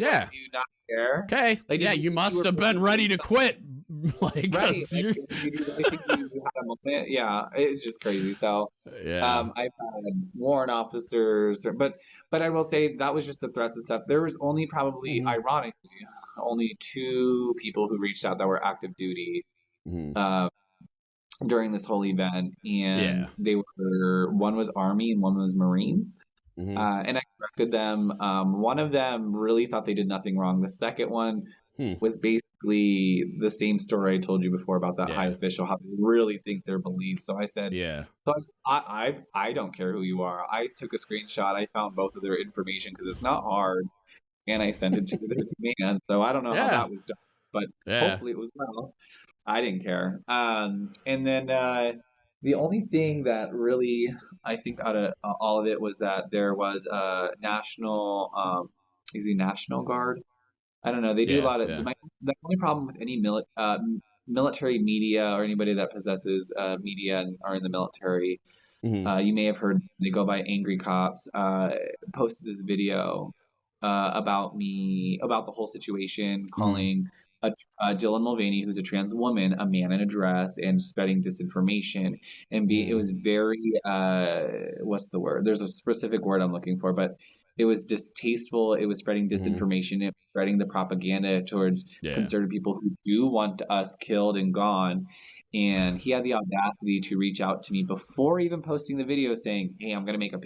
not care. Okay, like, you must have been ready to quit. Like, right. You had a moment. Yeah, it's just crazy. So I've had warrant officers, but I will say that was just the threats and stuff. There was only probably, ironically, only 2 people who reached out that were active duty during this whole event, and they were, one was Army and one was Marines. And I corrected them. One of them really thought they did nothing wrong. The second one was basically the same story I told you before about that high official, how they really think their beliefs. So I said, so I don't care who you are. I took a screenshot. I found both of their information because it's not hard, and I sent it to their command. So I don't know how that was done, but hopefully it was well. I didn't care. And then the only thing that really, I think out of all of it was that there was a national, National Guard? I don't know. They do a lot of, the only problem with any military media or anybody that possesses media and are in the military, you may have heard, they go by Angry Cops, posted this video about me, about the whole situation, calling Dylan Mulvaney, who's a trans woman, a man in a dress, and spreading disinformation. And it was very, what's the word? There's a specific word I'm looking for, but it was distasteful. It was spreading disinformation. It was spreading the propaganda towards conservative people who do want us killed and gone. And he had the audacity to reach out to me before even posting the video saying, hey, I'm going to make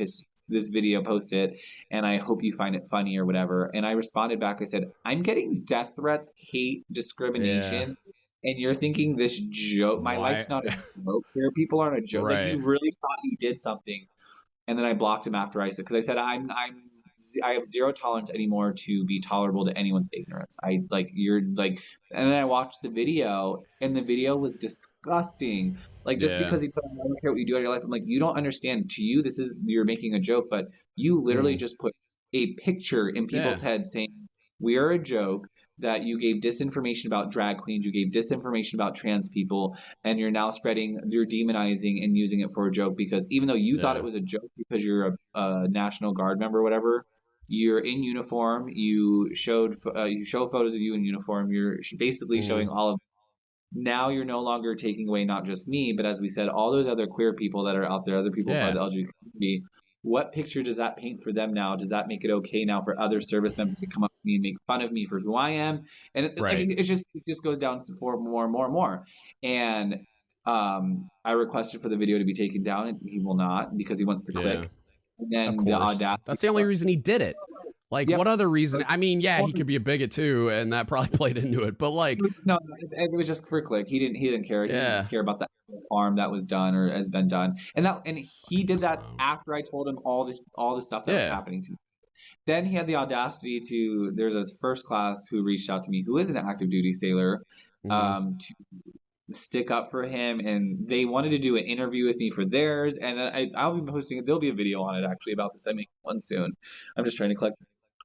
this video, post it, and I hope you find it funny or whatever. And I responded back. I said, I'm getting death threats, hate, discrimination, and you're thinking this joke, my life's not a joke here. People aren't a joke. Like, you really thought you did something. And then I blocked him after I said, because I said, I have zero tolerance anymore to be tolerable to anyone's ignorance. And then I watched the video, and the video was disgusting. Like, just because he put, I don't care what you do in your life. I'm like, you don't understand. To you, you're making a joke, but you literally just put a picture in people's heads saying, we are a joke, that you gave disinformation about drag queens, you gave disinformation about trans people, and you're now you're demonizing and using it for a joke, because even though you thought it was a joke because you're a National Guard member or whatever, you're in uniform, you show photos of you in uniform, you're basically showing all of. Now you're no longer taking away not just me, but as we said, all those other queer people that are out there, other people part of the LGBT community. What picture does that paint for them now? Does that make it okay now for other service members to come up to me and make fun of me for who I am? And it just goes down for more and more and more. And I requested for the video to be taken down, and he will not, because he wants to click. And then the audacity. That's the only reason he did it. Like, what other reason? I mean, he could be a bigot too, and that probably played into it. But like, no, it was just for click. He didn't care. He didn't care about that harm that was done or has been done. And he did that after I told him all the stuff that was happening to me. Then he had the audacity to. There's a first class who reached out to me, who is an active duty sailor, to stick up for him, and they wanted to do an interview with me for theirs. And I'll be posting it. There'll be a video on it actually about this. I make one soon. I'm just trying to collect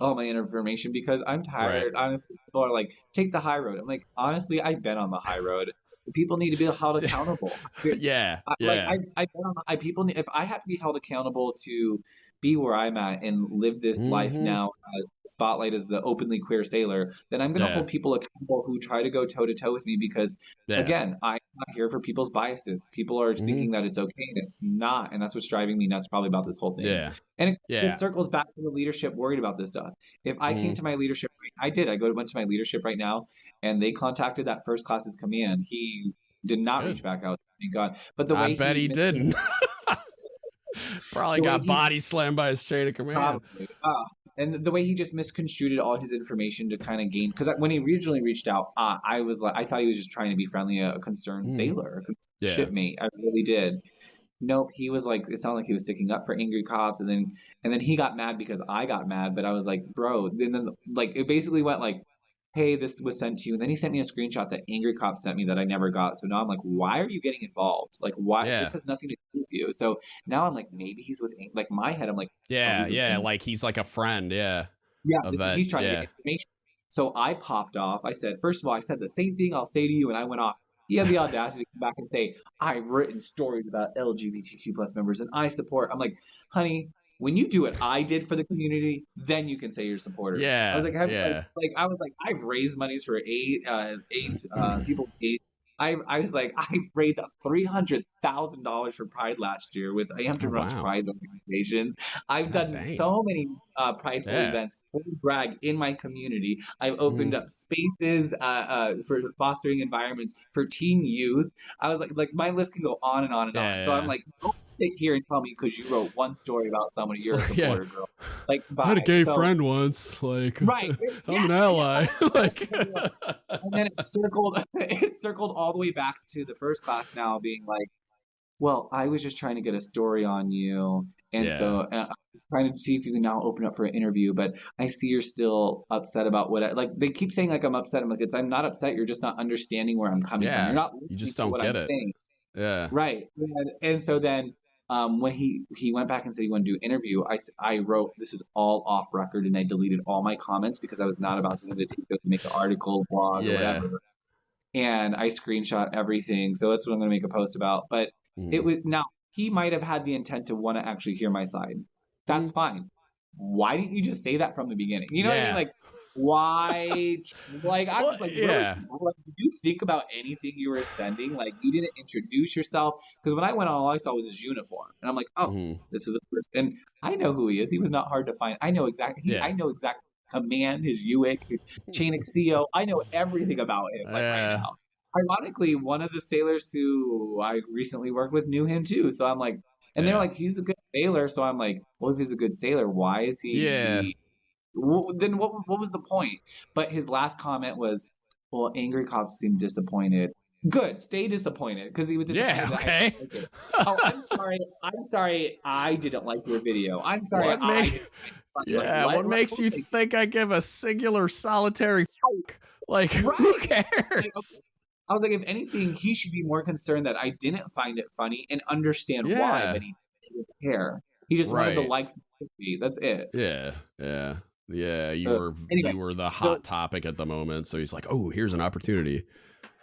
all my information because I'm tired. Honestly, people are like, take the high road. I'm like, honestly, I've been on the high road. People need to be held accountable. People if I have to be held accountable to be where I'm at and live this life now as spotlight as the openly queer sailor, then I'm going to hold people accountable who try to go toe to toe with me, because again, I'm not here for people's biases. People are thinking that it's okay, and it's not, and that's what's driving me nuts probably about this whole thing. And it circles back to the leadership worried about this stuff. If I came to my leadership, went to my leadership right now, and they contacted that first class's command. He did not reach back out, thank God. But the way I bet he didn't. Probably got body slammed by his chain of command. Probably. And the way he just misconstrued all his information to kind of gain, because when he originally reached out, I thought he was just trying to be friendly, a concerned sailor, a shipmate. I really did. Nope, he was like, it sounded like he was sticking up for angry cops, and then he got mad because I got mad. But I was like, bro, and then like it basically went like, hey, this was sent to you, and then he sent me a screenshot that angry cop sent me that I never got. So now I'm like, why are you getting involved? Like, why? This has nothing to do with you. So now I'm like, maybe he's with, like, my head, I'm like, like he's like a friend, he's trying to get information. So I popped off. I said, first of all, I said the same thing I'll say to you, and I went off. He had the audacity to come back and say, I've written stories about LGBTQ plus members and I support. I'm like, honey, when you do what I did for the community, then you can say you're a supporter. I was like, I've raised monies for AIDS, people with AIDS, I was like, I raised $300,000 for Pride last year with Oh, Hampton Roads wow. Pride organizations. I've God done dang. so many prideful Yeah. events for drag in my community. I've opened Mhm. up spaces for fostering environments for teen youth. I was like my list can go on and on and Yeah, on. So I'm yeah. like, don't sit here and tell me because you wrote one story about somebody It's you're a like, yeah. supporter, girl. Like, I had a bye. gay So friend once. Like, right, I'm an yes, yeah. ally. Like, And then it circled it circled all the way back to the first class now being like, well, I was just trying to get a story on you. And yeah, so I was trying to see if you can now open up for an interview, but I see you're still upset about what like they keep saying like I'm upset. I'm like, I'm not upset. You're just not understanding where I'm coming from. You're yeah. not You listening just to don't what get I'm it. saying. Yeah. Right. And so then when he went back and said he wanted to do an interview, I wrote, this is all off record, and I deleted all my comments because I was not about to take those to make an article, blog, or Yeah. whatever. And I screenshot everything. So that's what I'm going to make a post about. But it Mm. was now he might have had the intent to want to actually hear my side. That's Mm. fine. Why didn't you just say that from the beginning? You know what I mean? Yeah. Like, why? Like, I'm Well, just like, where was yeah. like, did you think about anything you were sending? Like, you didn't introduce yourself because when I went on, all I saw was his uniform, and I'm like, oh, Mm. this is a person. And I know who he is. He was not hard to find. I know exactly. I Yeah. know exactly command his UIC, his chain of CO. I know everything about him. Like right Yeah. now. Ironically, one of the sailors who I recently worked with knew him too. So I'm like, and they're Yeah. like, he's a good sailor. So I'm like, well, if he's a good sailor, why is Yeah. he? Then what was the point? But his last comment was, well, angry cops seem disappointed. Good, stay disappointed because he was Yeah. disappointed that I Okay. didn't like it. Oh, I'm sorry. I'm sorry. I didn't like your video. I'm sorry. What I make? didn't like it. Like Yeah. What makes you like, think I give a singular solitary? Like, who right? Like, cares? I was like, if anything, he should be more concerned that I didn't find it funny and understand why, Yeah. but he didn't care. He just wanted the Right. likes and sympathy. That's it. Yeah. Yeah. Yeah. You So, were anyway, you were the so hot topic at the moment. So he's like, oh, here's an opportunity.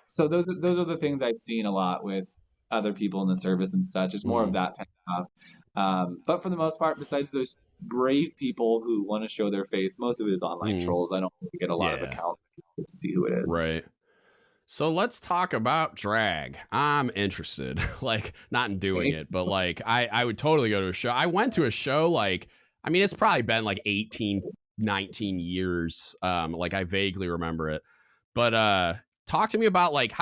so those are the things I've seen a lot with other people in the service and such. It's more of Mm. that kind of stuff. But for the most part, besides those brave people who want to show their face, most of it is online Mm. trolls. I don't really get a lot of Yeah. accounts to see who it is. Right. So let's talk about drag. I'm interested, like not in doing Okay. it, but like I would totally go to a show. I went to a show like, I mean, it's probably been like 18, 19 years. Like I vaguely remember it, but talk to me about like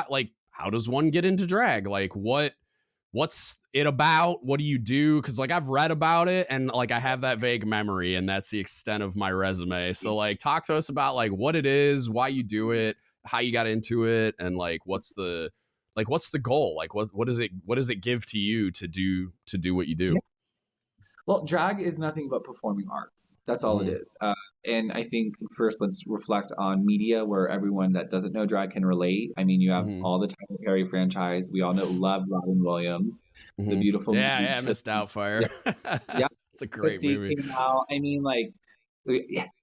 how does one get into drag? Like what's it about? What do you do? Cause like I've read about it and like I have that vague memory and that's the extent of my resume. So like talk to us about like what it is, why you do it, how you got into it, and like what's the goal? Like what does it give to you to do what you do? Well, drag is nothing but performing arts. That's all it Mm-hmm. is. And I think first let's reflect on media where everyone that doesn't know drag can relate. I mean, you have Mm-hmm. all the Tyler Perry franchise. We all love Robin Williams, the Mm-hmm. beautiful Yeah, movie. yeah, Miss Doubtfire. Yeah, It's a great Tootsie movie. came out. I mean, like,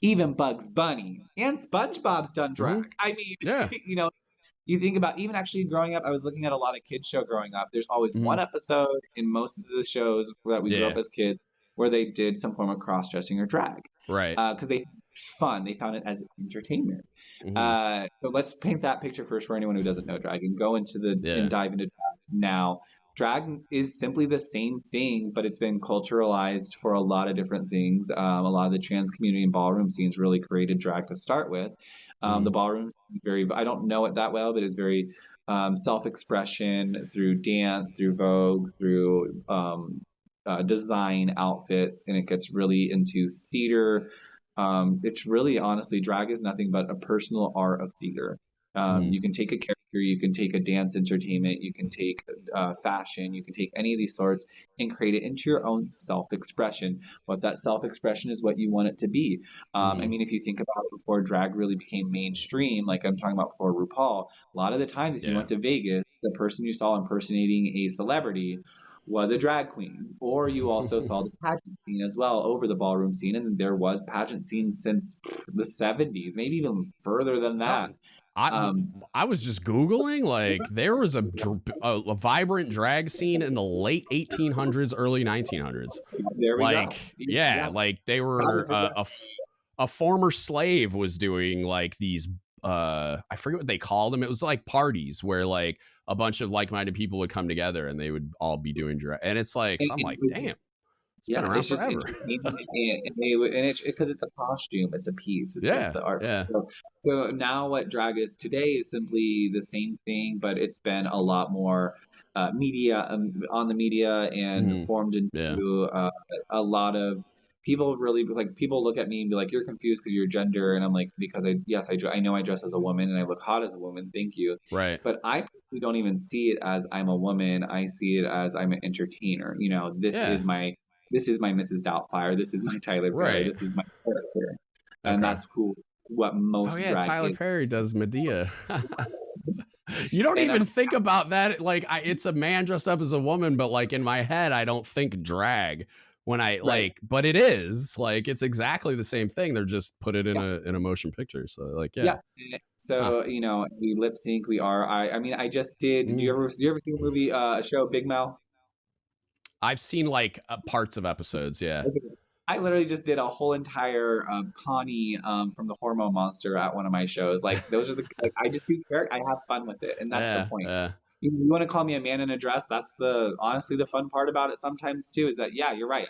even Bugs Bunny and SpongeBob's done Mm-hmm. drag. I mean, Yeah. you know, you think about even actually growing up, I was looking at a lot of kids show growing up. There's always Mm-hmm. one episode in most of the shows that we grew up Yeah. as kids where they did some form of cross dressing or drag Right. because they found it fun. They found it as entertainment. Mm-hmm. So let's paint that picture first for anyone who doesn't know drag and go into Yeah. and dive into drag now. Drag is simply the same thing, but it's been culturalized for a lot of different things. A lot of the trans community and ballroom scenes really created drag to start with. Mm-hmm. The ballroom scene very, I don't know it that well, but it's very self-expression through dance, through Vogue, through design outfits, and it gets really into theater. It's really honestly, drag is nothing but a personal art of theater. Mm-hmm. You can take a character, you can take a dance entertainment, you can take fashion, you can take any of these sorts and create it into your own self-expression. What that self-expression is what you want it to be. I Mm-hmm. mean, if you think about it before drag really became mainstream, like I'm talking about for RuPaul, a lot of the times you Yeah. went to Vegas, the person you saw impersonating a celebrity was a drag queen, or you also saw the pageant scene as well over the ballroom scene, and there was pageant scenes since the 70s, maybe even further than that. Oh, I was just Googling, like there was a vibrant drag scene in the late 1800s, early 1900s. There we go. Like, yeah, like they were a former slave was doing like these I forget what they called them. It was like parties where like a bunch of like-minded people would come together and they would all be doing drag. And it's like, so I'm like, damn. It's been around it's just forever. entertaining, and it's because it's a costume, it's a piece, it's an art. Yeah. So now what drag is today is simply the same thing, but it's been a lot more media on the media and formed into a lot of people. Really, like, people look at me and be like, "You're confused because you're gender," and I'm like, "Because I know I dress as a woman and I look hot as a woman. Thank you." Right. But I don't even see it as I'm a woman. I see it as I'm an entertainer. You know, this is my Mrs. Doubtfire. This is my Tyler Perry. This is my character. And that's cool. What most drag Tyler is. Perry does Medea. You don't even think about that. Like, it's a man dressed up as a woman, but like in my head, I don't think drag when I like, but it is like, it's exactly the same thing. They're just put it in a motion picture. So like, So, you know, we lip sync. I mean, I just did. Do you ever see a movie, a show, Big Mouth? I've seen like parts of episodes. Yeah. I literally just did a whole entire Connie from the Hormone Monster at one of my shows. Like, those are I just do character. I have fun with it, and that's the point. You want to call me a man in a dress? That's honestly the fun part about it sometimes too. Is that you're right.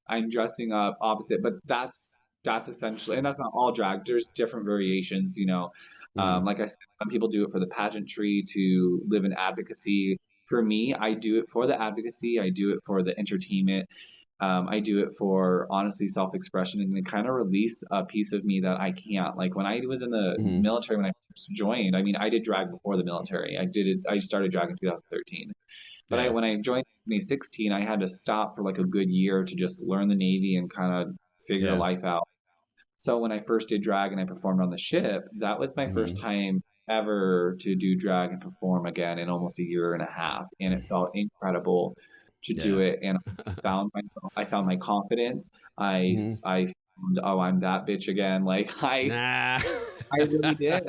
I'm dressing up opposite, but that's essentially, and that's not all drag. There's different variations. You know, like I said, some people do it for the pageantry, to live in advocacy. For me, I do it for the advocacy. I do it for the entertainment. I do it for, honestly, self-expression, and to kind of release a piece of me that I can't. Like, when I was in the military, when I first joined, I mean, I did drag before the military. I started drag in 2013. But when I joined in 2016, I had to stop for like a good year to just learn the Navy and kind of figure life out. So when I first did drag and I performed on the ship, that was my first time ever to do drag and perform again in almost a year and a half. And it felt incredible to do it. And I found my confidence. I found, I'm that bitch again. Like, I really did.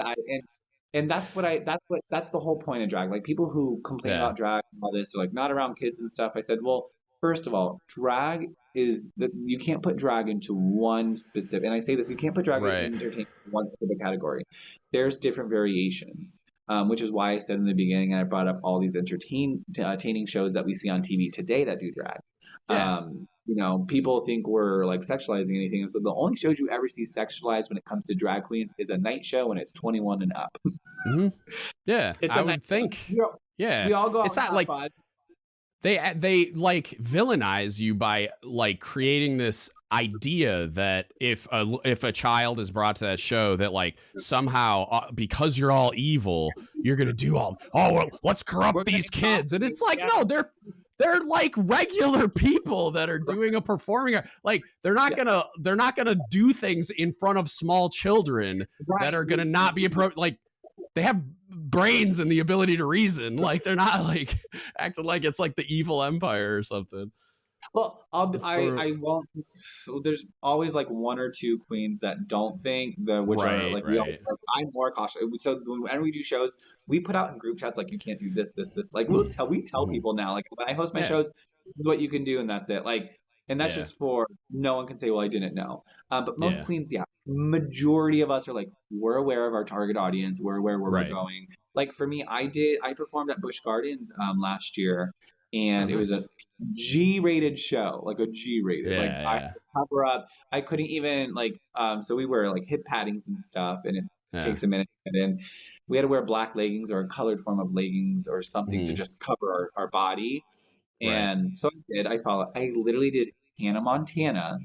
And that's the whole point of drag. Like, people who complain about drag and all this, are like, not around kids and stuff. I said, well, first of all, drag is that you can't put drag into one specific, and I say this, you can't put drag into entertainment in one specific category. There's different variations, which is why I said in the beginning, I brought up all these entertaining shows that we see on TV today that do drag. You know, people think we're like sexualizing anything. So the only shows you ever see sexualized when it comes to drag queens is a night show when it's 21 and up. Yeah, I would think. We all go. It's not like they like villainize you by like creating this idea that if a child is brought to that show, that like somehow because you're all evil, you're gonna do well, let's corrupt these kids, and it's like, no, they're like regular people that are doing a performing art. Like, they're not gonna do things in front of small children that are gonna not be appropriate. Like, they have brains and the ability to reason. Like, they're not like acting like it's like the evil empire or something. Well, I won't. There's always like one or two queens that don't think are like, I'm more cautious. So when we do shows, we put out in group chats like, you can't do this. Like, we tell people now, like, when I host my shows, this is what you can do, and that's it. Like, and that's just for, no one can say, well, I didn't know. But most queens, majority of us are like, we're aware of our target audience. We're aware where we're going. Like, for me, I performed at Busch Gardens last year, and it was a G-rated show, like a G-rated. I cover up. I couldn't even so we wear like hip paddings and stuff, and it takes a minute. And then we had to wear black leggings or a colored form of leggings or something to just cover our body. And so I did. I literally did Hannah Montana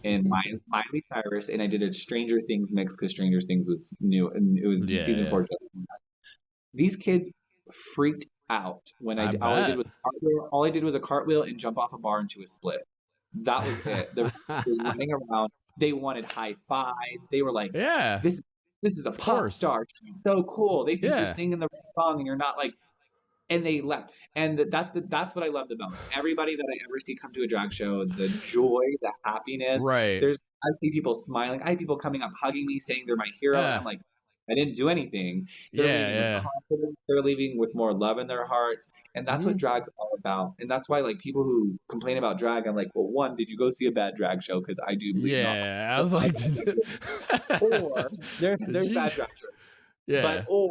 and Miley Cyrus, and I did a Stranger Things mix because Stranger Things was new, and it was season 4. These kids freaked out when all I did was a cartwheel and jump off a bar into a split. That was it. They were running around. They wanted high fives. They were like, this is a pop star. She's so cool. They think you're singing the right song and you're not, like. And they left. And that's what I love the most. Everybody that I ever see come to a drag show, the joy, the happiness. I see people smiling. I have people coming up, hugging me, saying they're my hero. And I'm like, I didn't do anything. They're leaving with Yeah. confidence. They're leaving with more love in their hearts. And that's what Mhm. drag's all about. And that's why, like, people who complain about drag, I'm like, well, one, did you go see a bad drag show? Because I do believe not. Yeah. I was like, Or did there's you? bad drag shows. But Yeah.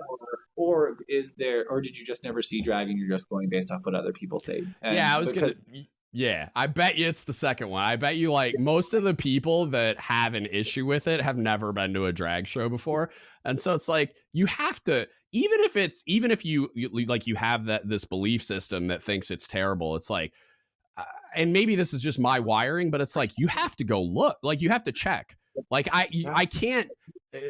or is there, or did you just never see drag and you're just going based off what other people say? And Yeah, I was because gonna. Yeah, I bet you it's the second one. I bet you like most of the people that have an issue with it have never been to a drag show before, and so it's like you have to, even if you like you have this belief system that thinks it's terrible. It's like, and maybe this is just my wiring, but it's like you have to go look, like you have to check. Like I can't.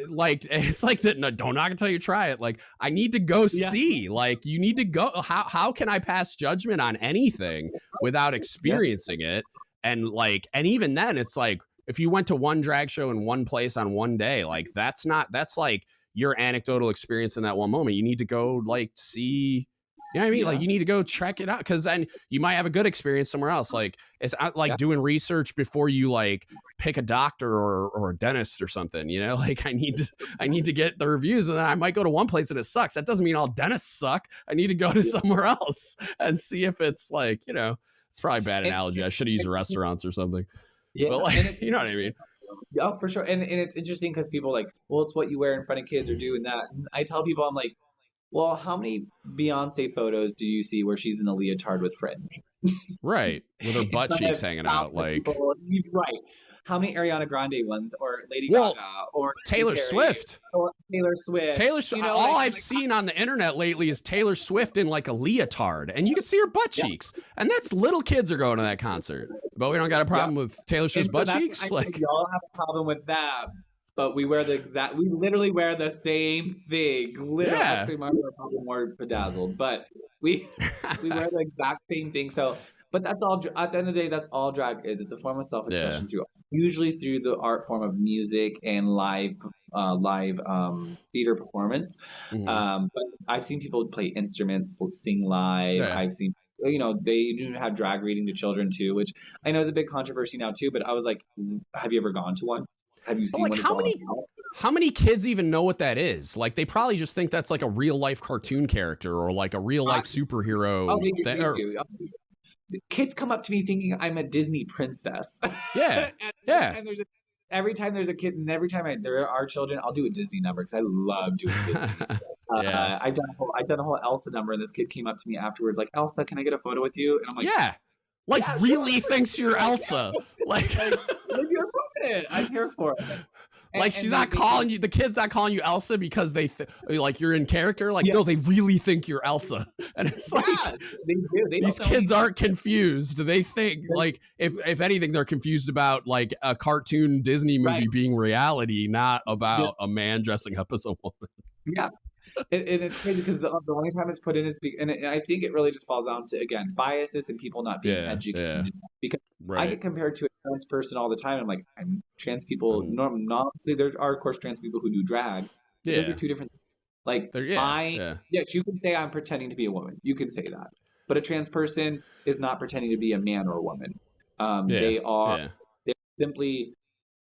Like it's like that. No, don't not until you try it. Like I need to go see. Like you need to go. How can I pass judgment on anything without experiencing it? And like, and even then, it's like if you went to one drag show in one place on one day, like that's like your anecdotal experience in that one moment. You need to go like see. You know what I mean? Like you need to go check it out because then you might have a good experience somewhere else. Like it's like doing research before you like pick a doctor or a dentist or something, you know, like I need to get the reviews and I might go to one place and it sucks. That doesn't mean all dentists suck. I need to go to somewhere else and see if it's like, you know, it's probably a bad analogy. I should have used restaurants or something. Yeah. But like, you know what I mean? Yeah, for sure. And it's interesting because people are like, well, it's what you wear in front of kids or doing that. And I tell people, I'm like, well, how many Beyonce photos do you see where she's in a leotard with fringe? Right. With her butt cheeks hanging out. Like, right. How many Ariana Grande ones or Lady well, Gaga or Taylor Swift? Or Taylor Swift. You know, all I've seen on the internet lately is Taylor Swift in like a leotard and you can see her butt cheeks. And that's little kids are going to that concert. But we don't got a problem with Taylor Swift's butt cheeks. Like, y'all have a problem with that. But we literally wear the same thing. Literally, actually, mine are probably more bedazzled, but we wear the exact same thing. So, but that's all. At the end of the day, that's all drag is. It's a form of self-expression usually through the art form of music and live theater performance. Mm-hmm. But I've seen people play instruments, sing live. I've seen. You know, they do have drag reading to children too, which I know is a big controversy now too. But I was like, have you ever gone to one? Have you seen like how many kids even know what that is? Like they probably just think that's like a real life cartoon character or like a real life superhero thing. Kids come up to me thinking I'm a Disney princess. Yeah. Every time there's a kid, and every time there are children, I'll do a Disney number because I love doing Disney. I've done a whole Elsa number, and this kid came up to me afterwards like, Elsa, can I get a photo with you? And I'm like, really thinks you're Elsa. Like I'm here for it. Like she's not calling you, the kid's not calling you Elsa because they like you're in character. Like, no, they really think you're Elsa. And it's like, they do. These kids aren't confused. They think like, if anything, they're confused about like a cartoon Disney movie being reality, not about a man dressing up as a woman. Yeah. And it's crazy because the only time it's put in is, and I think it really just falls down to, again, biases and people not being educated. Because I get compared to a trans person all the time. I'm like, I'm trans people. Honestly, there are, of course, trans people who do drag. Those are two different things. Like, yes, you can say I'm pretending to be a woman. You can say that. But a trans person is not pretending to be a man or a woman. They're simply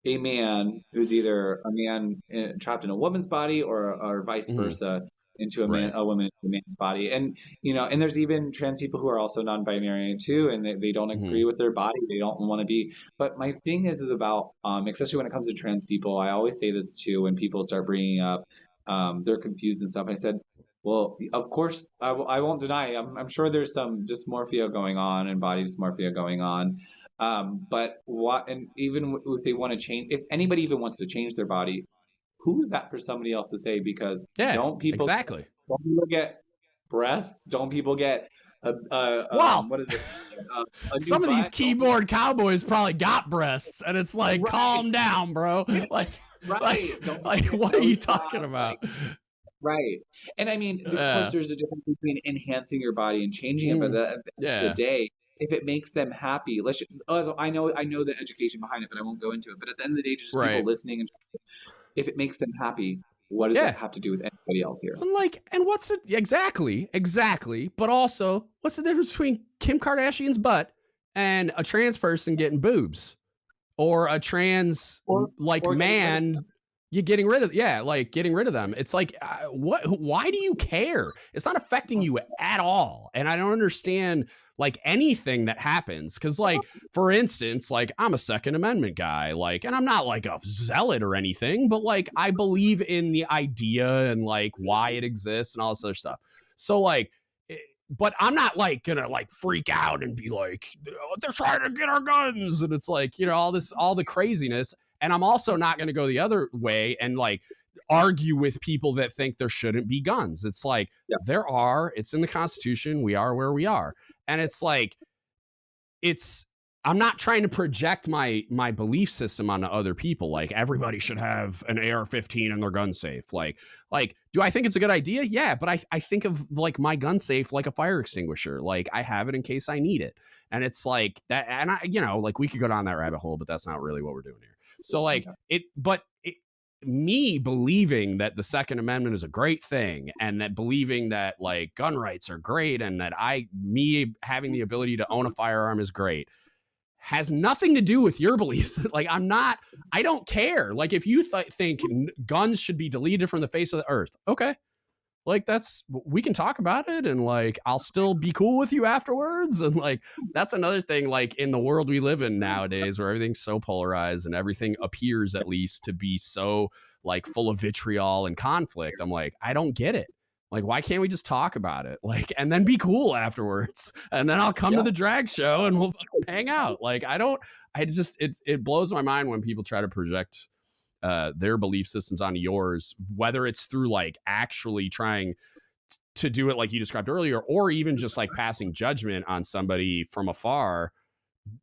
a man who's either a man trapped in a woman's body or vice versa into a woman into a man's body. And, you know, and there's even trans people who are also non-binary too, and they don't agree with their body. They don't want to be. But my thing is about, especially when it comes to trans people, I always say this too, when people start bringing up, they're confused and stuff. I said, well, of course, I won't deny. I'm sure there's some dysmorphia going on and body dysmorphia going on. But what, and even if they want to change, if anybody even wants to change their body, who's that for somebody else to say? Because don't people get breasts? Don't people get what is it? Some of these keyboard cowboys probably got breasts, and it's like, calm down, bro. Like, what are you talking about? Right. And I mean, of course, there's a difference between enhancing your body and changing it. But at the end of the day, if it makes them happy, I know the education behind it, but I won't go into it. But at the end of the day, just people listening, and if it makes them happy, what does that have to do with anybody else here? And what's it exactly? But also, what's the difference between Kim Kardashian's butt and a trans person getting boobs, or a trans man? You're getting rid of, getting rid of them. It's like, why do you care? It's not affecting you at all. And I don't understand like anything that happens. Cause like, for instance, like I'm a Second Amendment guy, like, and I'm not like a zealot or anything, but like, I believe in the idea and like why it exists and all this other stuff. So like, but I'm not like gonna like freak out and be like, they're trying to get our guns. And it's like, all the craziness. And I'm also not going to go the other way and like argue with people that think there shouldn't be guns. It's like, it's in the Constitution. We are where we are. And it's like, I'm not trying to project my belief system onto other people. Like everybody should have an AR-15 in their gun safe. Like, do I think it's a good idea? Yeah. But I think of like my gun safe, like a fire extinguisher. Like I have it in case I need it. And it's like that. And like we could go down that rabbit hole, but that's not really what we're doing here. So like me believing that the Second Amendment is a great thing and that believing that like gun rights are great and that me having the ability to own a firearm is great has nothing to do with your beliefs. Like I don't care. Like if you think guns should be deleted from the face of the earth. Okay. Like we can talk about it and like, I'll still be cool with you afterwards. And like, that's another thing, like in the world we live in nowadays where everything's so polarized and everything appears at least to be so like full of vitriol and conflict. I'm like, I don't get it. Like, why can't we just talk about it? Like, and then be cool afterwards. And then I'll come to the drag show and we'll hang out. Like, it blows my mind when people try to project their belief systems onto yours, whether it's through like actually trying to do it like you described earlier, or even just like passing judgment on somebody from afar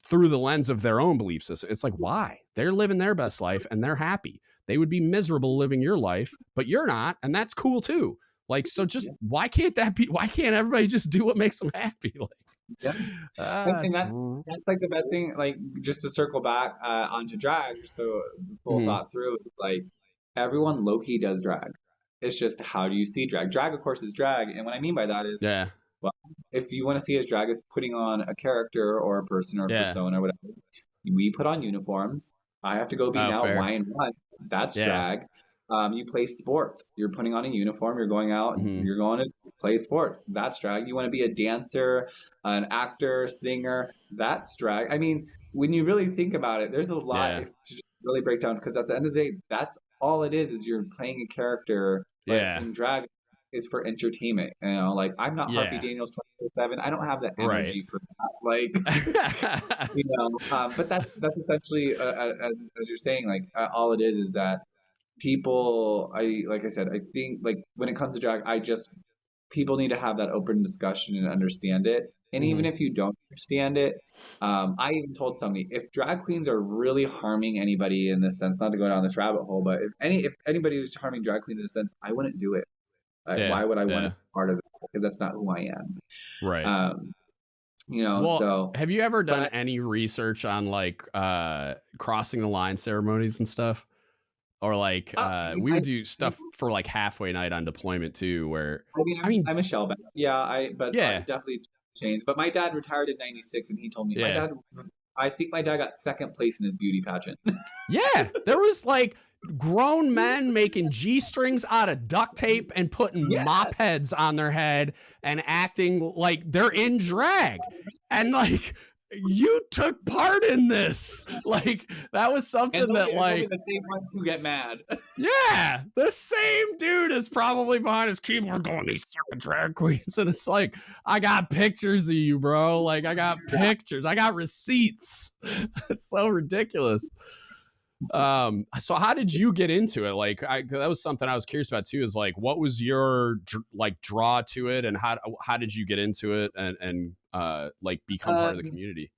through the lens of their own belief system. It's like, why? They're living their best life and they're happy. They would be miserable living your life, but you're not. And that's cool too. Like, so just why can't everybody just do what makes them happy? Like, and that's like the best thing, like just to circle back onto drag, so full thought through, like everyone low-key does drag. It's just, how do you see drag? Drag, of course, is drag, and what I mean by that is, well, if you want to see as drag as putting on a character or a person or a persona or whatever, we put on uniforms. I have to go be now YN1. That's drag. You play sports. You're putting on a uniform. You're going out. You're going to play sports. That's drag. You want to be a dancer, an actor, singer. That's drag. I mean, when you really think about it, there's a lot to just really break down, because at the end of the day, that's all it is you're playing a character. But in drag is for entertainment. Like I'm not Harpy Daniels 24/7. I don't have the energy for that. Like, but that's essentially, as you're saying, like all it is that people, like I said, I think like when it comes to drag, people need to have that open discussion and understand it. And even if you don't understand it, I even told somebody, if drag queens are really harming anybody in this sense, not to go down this rabbit hole, but if anybody was harming drag queens in a sense, I wouldn't do it. Why would I want to be part of it? Because that's not who I am. Right. So have you ever done any research on like crossing the line ceremonies and stuff? Or like we would do stuff for like halfway night on deployment too, where I'm a shellback. I definitely changed. But my dad retired in '96, and he told me I think my dad got second place in his beauty pageant. There was like grown men making G-strings out of duct tape and putting mop heads on their head and acting like they're in drag, and like, you took part in this. Like, that was something that like the same ones who get mad. The same dude is probably behind his keyboard going, these fucking drag queens. And it's like, I got pictures of you, bro. Like, I got pictures. I got receipts. It's so ridiculous. So how did you get into it? Like, that was something I was curious about too, is like, what was your like draw to it, and how did you get into it and like become part of the community?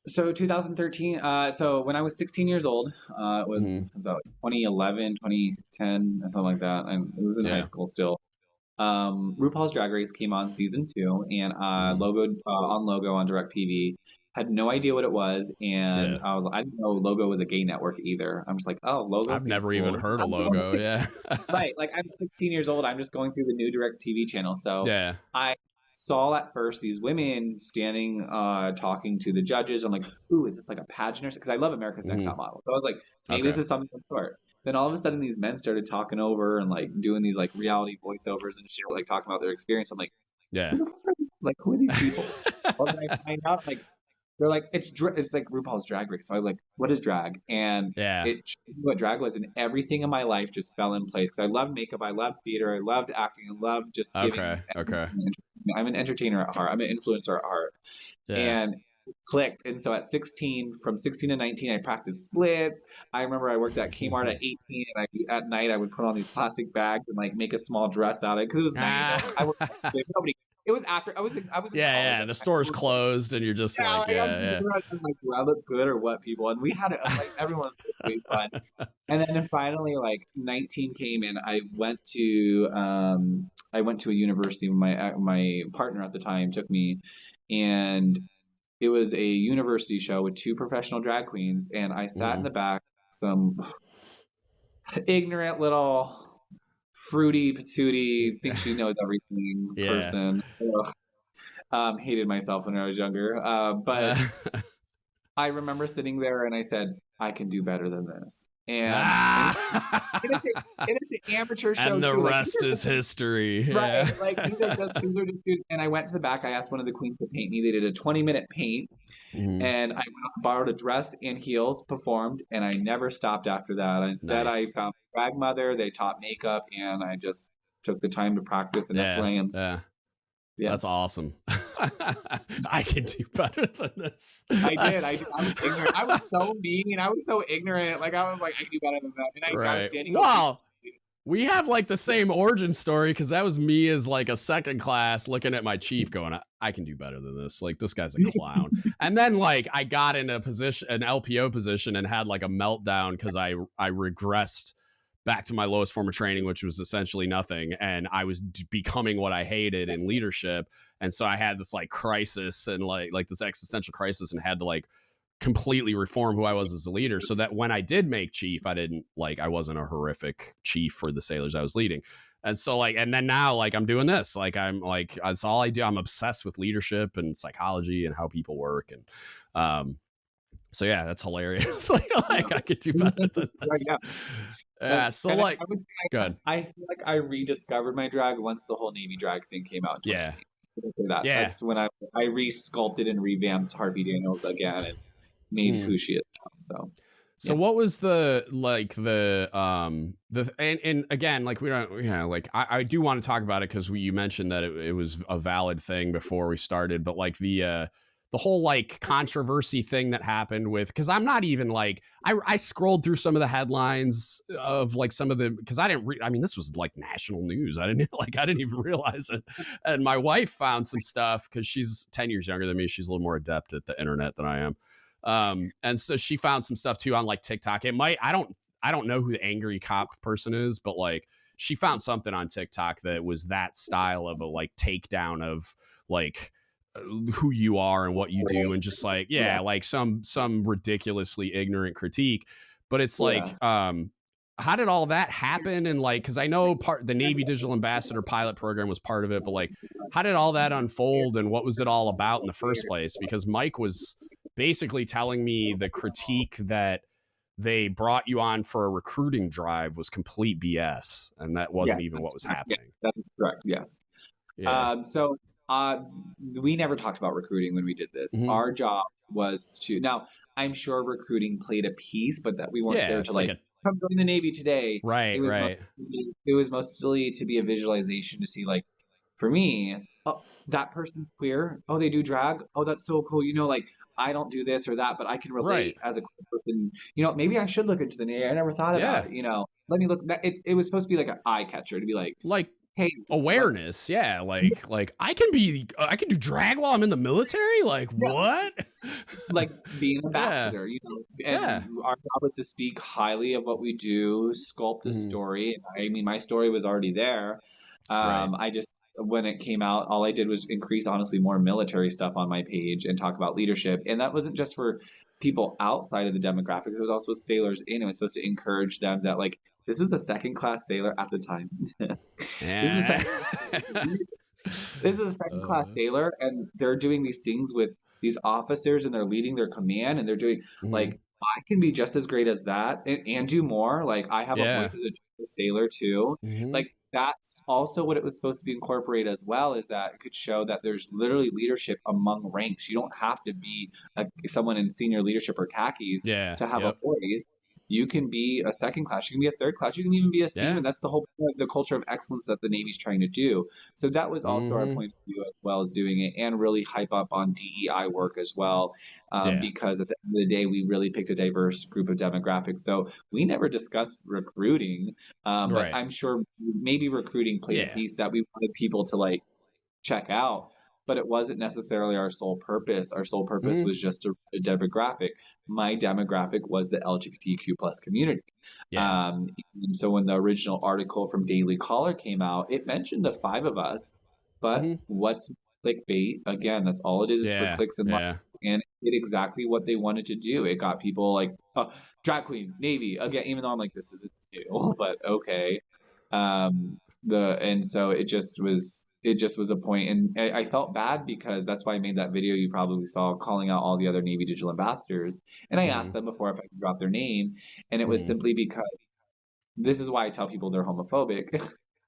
So 2013, so when I was 16 years old, it was 2011, 2010, something like that. And it was in high school still. RuPaul's Drag Race came on season 2, and Logo on DirecTV. Had no idea what it was, and I didn't know Logo was a gay network either. I'm just like, oh, Logo. I've never even heard of Logo. Right, like I'm 16 years old. I'm just going through the new DirecTV channel, so I saw at first these women standing, talking to the judges. I'm like, ooh, is this like a pageant or something? Because I love America's Next Top Model. So I was like, maybe this is something of the sort. then all of a sudden these men started talking over and like doing these like reality voiceovers and shit, like talking about their experience. I'm like, Yeah. who the fuck are these? Like, who are these people? Well, then I find out like they're like, it's like RuPaul's Drag Race. So I was like, what is drag? And Yeah. it showed me what drag was, and everything in my life just fell in place because I loved makeup, I loved theater, I loved acting, I loved just giving. Okay. I'm an entertainer at heart. I'm an influencer at heart. Yeah. And it clicked. And so at 16, from 16 to 19, I practiced splits. I remember I worked at Kmart at 18, and at night I would put on these plastic bags and like make a small dress out of it because it was nice. I worked nobody. It was after I was in yeah. The store's closed, and you're just I'm like, do I look good or what, people? And we had it like everyone was really fun. And then finally, like 19 came, and I went to a university. My partner at the time took me, and it was a university show with 2 professional drag queens, and I sat in the back, some ignorant little fruity patootie, think she knows everything person. Hated myself when I was younger. But I remember sitting there and I said, I can do better than this. And it's an amateur show. And the too. rest is history. Right. Like these are just and I went to the back. I asked one of the queens to paint me. They did a 20-minute paint. And I borrowed a dress and heels, performed, and I never stopped after that. Instead, I found a drag mother. They taught makeup, and I just took the time to practice, and that's who I am. Yeah. That's awesome. I can do better than this. I did. I was ignorant. I was so mean. I was so ignorant. Like, I was like, I can do better than that. And I got standing up. Wow. We have like the same origin story because that was me as like a second class looking at my chief going, I can do better than this. Like, this guy's a clown. And then like I got in an LPO position and had like a meltdown because I regressed back to my lowest form of training, which was essentially nothing. And I was becoming what I hated in leadership. And so I had this like crisis and like this existential crisis and had to like completely reform who I was as a leader so that when I did make chief, I wasn't a horrific chief for the sailors I was leading. And so like, and then now like I'm doing this, like I'm like, that's all I do. I'm obsessed with leadership and psychology and how people work. And, so yeah, that's hilarious. like I could do better than this. Yeah, so like, good. I feel like I rediscovered my drag once the whole Navy drag thing came out. Yeah. That's when I re-sculpted and revamped Harpy Daniels again and made who she is. So what was and again, like we don't, like I do want to talk about it because you mentioned that it was a valid thing before we started, but like the whole like controversy thing that happened with, because I'm not even like, I scrolled through some of the headlines of like some of the, because I mean, this was like national news. I didn't even realize it. And my wife found some stuff because she's 10 years younger than me. She's a little more adept at the internet than I am. And so she found some stuff too on like TikTok. I don't know who the angry cop person is, but like she found something on TikTok that was that style of a like takedown of like who you are and what you do and just like like some ridiculously ignorant critique. But it's like how did all that happen? And like, because I know the Navy Digital Ambassador pilot program was part of it, but like how did all that unfold and what was it all about in the first place? Because Mike was basically telling me the critique that they brought you on for a recruiting drive was complete BS, and that wasn't even what was happening. That is correct. Yes. We never talked about recruiting when we did this. Our job was to, now I'm sure recruiting played a piece, but that we weren't there to like come join the Navy today. Right. It was mostly to be a visualization to see like, for me, oh, that person's queer. Oh, they do drag. Oh, that's so cool. Like I don't do this or that, but I can relate as a queer person. Maybe I should look into the Navy. I never thought about it. Let me look. It was supposed to be like an eye catcher to be like, hey, awareness. Like I can do drag while I'm in the military. Like what? Like being an ambassador, and our job is to speak highly of what we do, sculpt a story. I mean, my story was already there. I just, when it came out, all I did was increase, honestly, more military stuff on my page and talk about leadership. And that wasn't just for people outside of the demographics. It was also sailors in. It was supposed to encourage them that, like, this is a second-class sailor at the time. This is a second-class sailor, and they're doing these things with these officers, and they're leading their command, and they're doing, like, I can be just as great as that and do more. Like I have a Yeah. voice as a sailor too. Mm-hmm. Like that's also what it was supposed to be incorporated as well, is that it could show that there's literally leadership among ranks. You don't have to be someone in senior leadership or khakis Yeah. to have a Yep. voice. You can be a second class, you can be a third class, you can even be a Yeah. seaman. That's the whole point of the culture of excellence that the Navy's trying to do. So that was also our Mm-hmm. point of view, as well as doing it and really hype up on DEI work as well. Yeah. Because at the end of the day, we really picked a diverse group of demographics. So we never discussed recruiting, but Right. I'm sure maybe recruiting played a piece that we wanted people to like check out, but it wasn't necessarily our sole purpose. Our sole purpose was just a demographic. My demographic was the LGBTQ plus community. Yeah. And so when the original article from Daily Caller came out, it mentioned the 5 of us, but what's clickbait? Again, that's all it is for clicks and likes. And it did exactly what they wanted to do. It got people like drag queen, Navy again, even though I'm like, this isn't new, but okay. And so it just was a point, and I felt bad because that's why I made that video you probably saw, calling out all the other Navy digital ambassadors, and I asked them before if I could drop their name, and it was simply because this is why I tell people they're homophobic.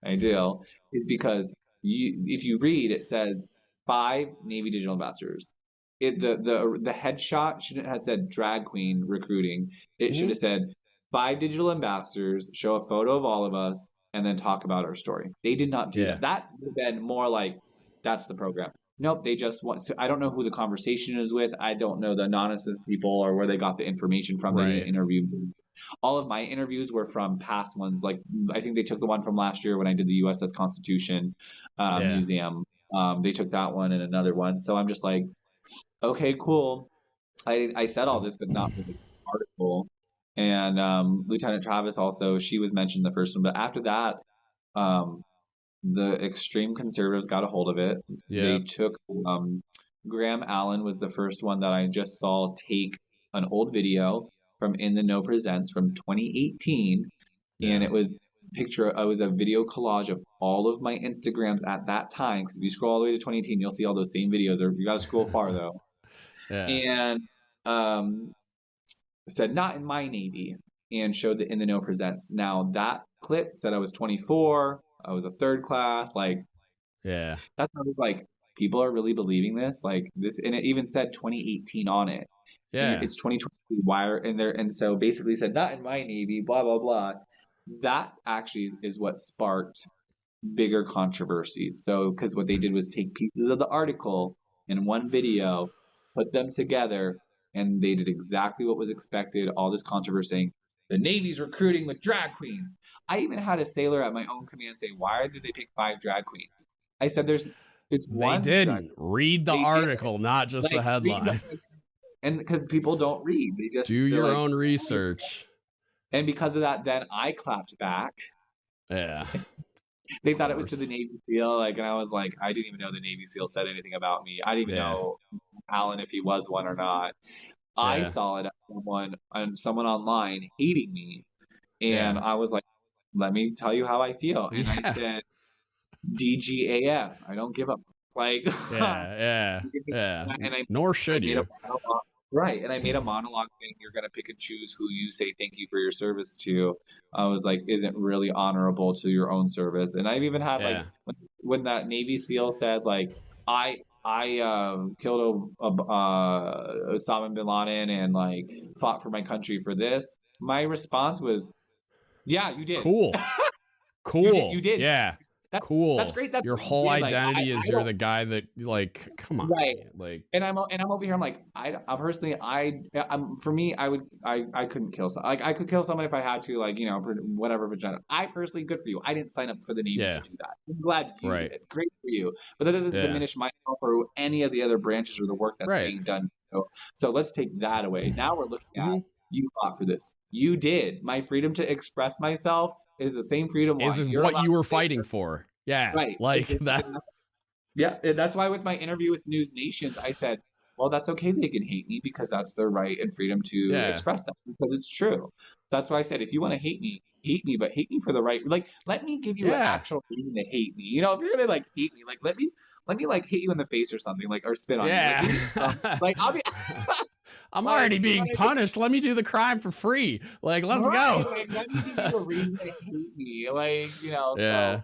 I do, is because if you read, it says 5 Navy digital ambassadors. The headshot shouldn't have said drag queen recruiting. It should have said 5 digital ambassadors, show a photo of all of us, and then talk about our story. They did not do that. That would have been more like, that's the program. Nope, they just want. So I don't know who the conversation is with. I don't know the anonymous people or where they got the information from. They didn't interview me. All of my interviews were from past ones. Like I think they took the one from last year when I did the USS Constitution Museum. They took that one and another one. So I'm just like, okay, cool. I said all this, but not for this article. And Lieutenant Travis also, she was mentioned in the first one, but after that, the extreme conservatives got a hold of it. They took Graham Allen was the first one that I just saw take an old video from In the Know Presents from 2018, and it was a video collage of all of my Instagrams at that time. Because if you scroll all the way to 2018, you'll see all those same videos. Or you got to scroll far though. And said not in my Navy, and showed the In the Know Presents. Now that clip said I was 24, I was a third class, like that's how I was like, people are really believing this, like this, and it even said 2018 on it. And it's 2020. Why in there? And so basically said not in my Navy, blah blah blah. That actually is what sparked bigger controversies. So because what they did was take pieces of the article in one video, put them together, and they did exactly what was expected. All this controversy, the Navy's recruiting with drag queens. I even had a sailor at my own command say, "Why did they pick 5 drag queens?" I said, "It's one." They didn't read the article, not just the headline. And because people don't read, they just do your own research. And because of that, then I clapped back. Yeah. They thought it was to the Navy SEAL, like, and I was like, I didn't even know the Navy SEAL said anything about me. I didn't even know Alan if he was one or not. I saw it as someone online hating me, and I was like, let me tell you how I feel. And I said, DGAF. I don't give up. Like, And nor should you. Right. And I made a monologue saying you're going to pick and choose who you say thank you for your service to. I was like, isn't really honorable to your own service. And I've even had like when that Navy SEAL said like, I killed Osama bin Laden and like fought for my country for this. My response was, yeah, you did. Cool. You did. Yeah. Cool. That's great. That's your whole identity is you're the guy that like, come on. Right. Like, and I'm over here. I'm like, for me, I couldn't kill someone. Like I could kill someone if I had to, like, you know, whatever vagina. I personally, good for you. I didn't sign up for the Navy to do that. I'm glad you did. Great for you. But that doesn't diminish myself or any of the other branches or the work that's being done. So let's take that away. Now we're looking at you fought for this. You did. My freedom to express myself is the same freedom. Is what you were fighting for. Yeah. Right. Like that. Yeah. And that's why with my interview with News Nations, I said, well, that's okay. They can hate me because that's their right and freedom to express that, because it's true. That's why I said, if you want to hate me, but hate me for the right, like, let me give you an actual reason to hate me. You know, if you're going to like hate me, like, let me like hit you in the face or something, like, or spit on you. Like, I'll be, I'm Like, already being punished. Let me do the crime for free. Like, let's go. Like, let me give you a reason to hate me. Like, Yeah. so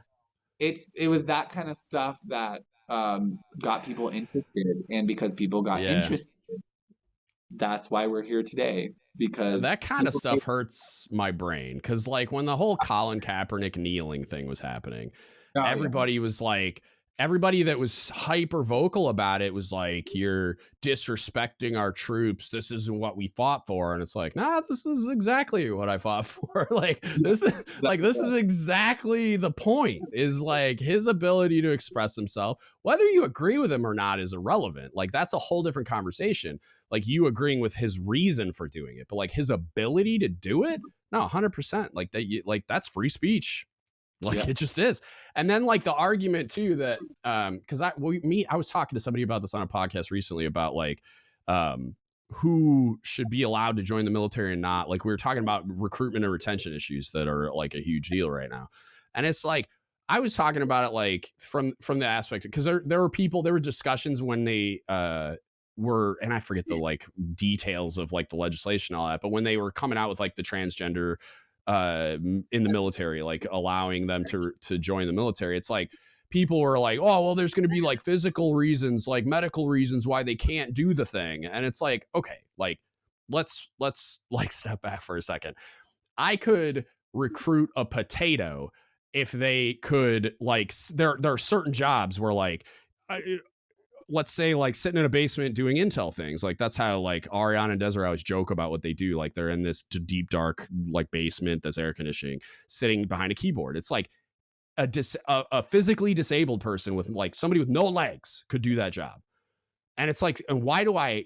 it was that kind of stuff that got people interested, and because people got Yeah. interested, that's why we're here today. Because That kind of stuff hurts my brain. Cause like when the whole Colin Kaepernick kneeling thing was happening, everybody was like, everybody that was hyper vocal about it was like, you're disrespecting our troops. This isn't what we fought for. And it's like, nah, this is exactly what I fought for. Like this is exactly the point, is like his ability to express himself. Whether you agree with him or not is irrelevant. Like that's a whole different conversation. Like you agreeing with his reason for doing it, but like his ability to do it, no, 100%. Like that, like that's free speech. Like it just is. And then like the argument too that because I was talking to somebody about this on a podcast recently about like who should be allowed to join the military and not. Like we were talking about recruitment and retention issues that are like a huge deal right now. And it's like I was talking about it like from the aspect, because there were discussions when they were, and I forget the like details of like the legislation and all that, but when they were coming out with like the transgender in the military, like allowing them to join the military, it's like people were like, oh well, there's going to be like physical reasons, like medical reasons why they can't do the thing. And it's like, okay, like let's like step back for a second. I could recruit a potato if they could, like there are certain jobs where like let's say like sitting in a basement doing intel things. Like that's how like Ariana and Desiree always joke about what they do. Like they're in this deep, dark like basement that's air conditioning, sitting behind a keyboard. It's like a physically disabled person with like somebody with no legs could do that job. And it's like, and why do I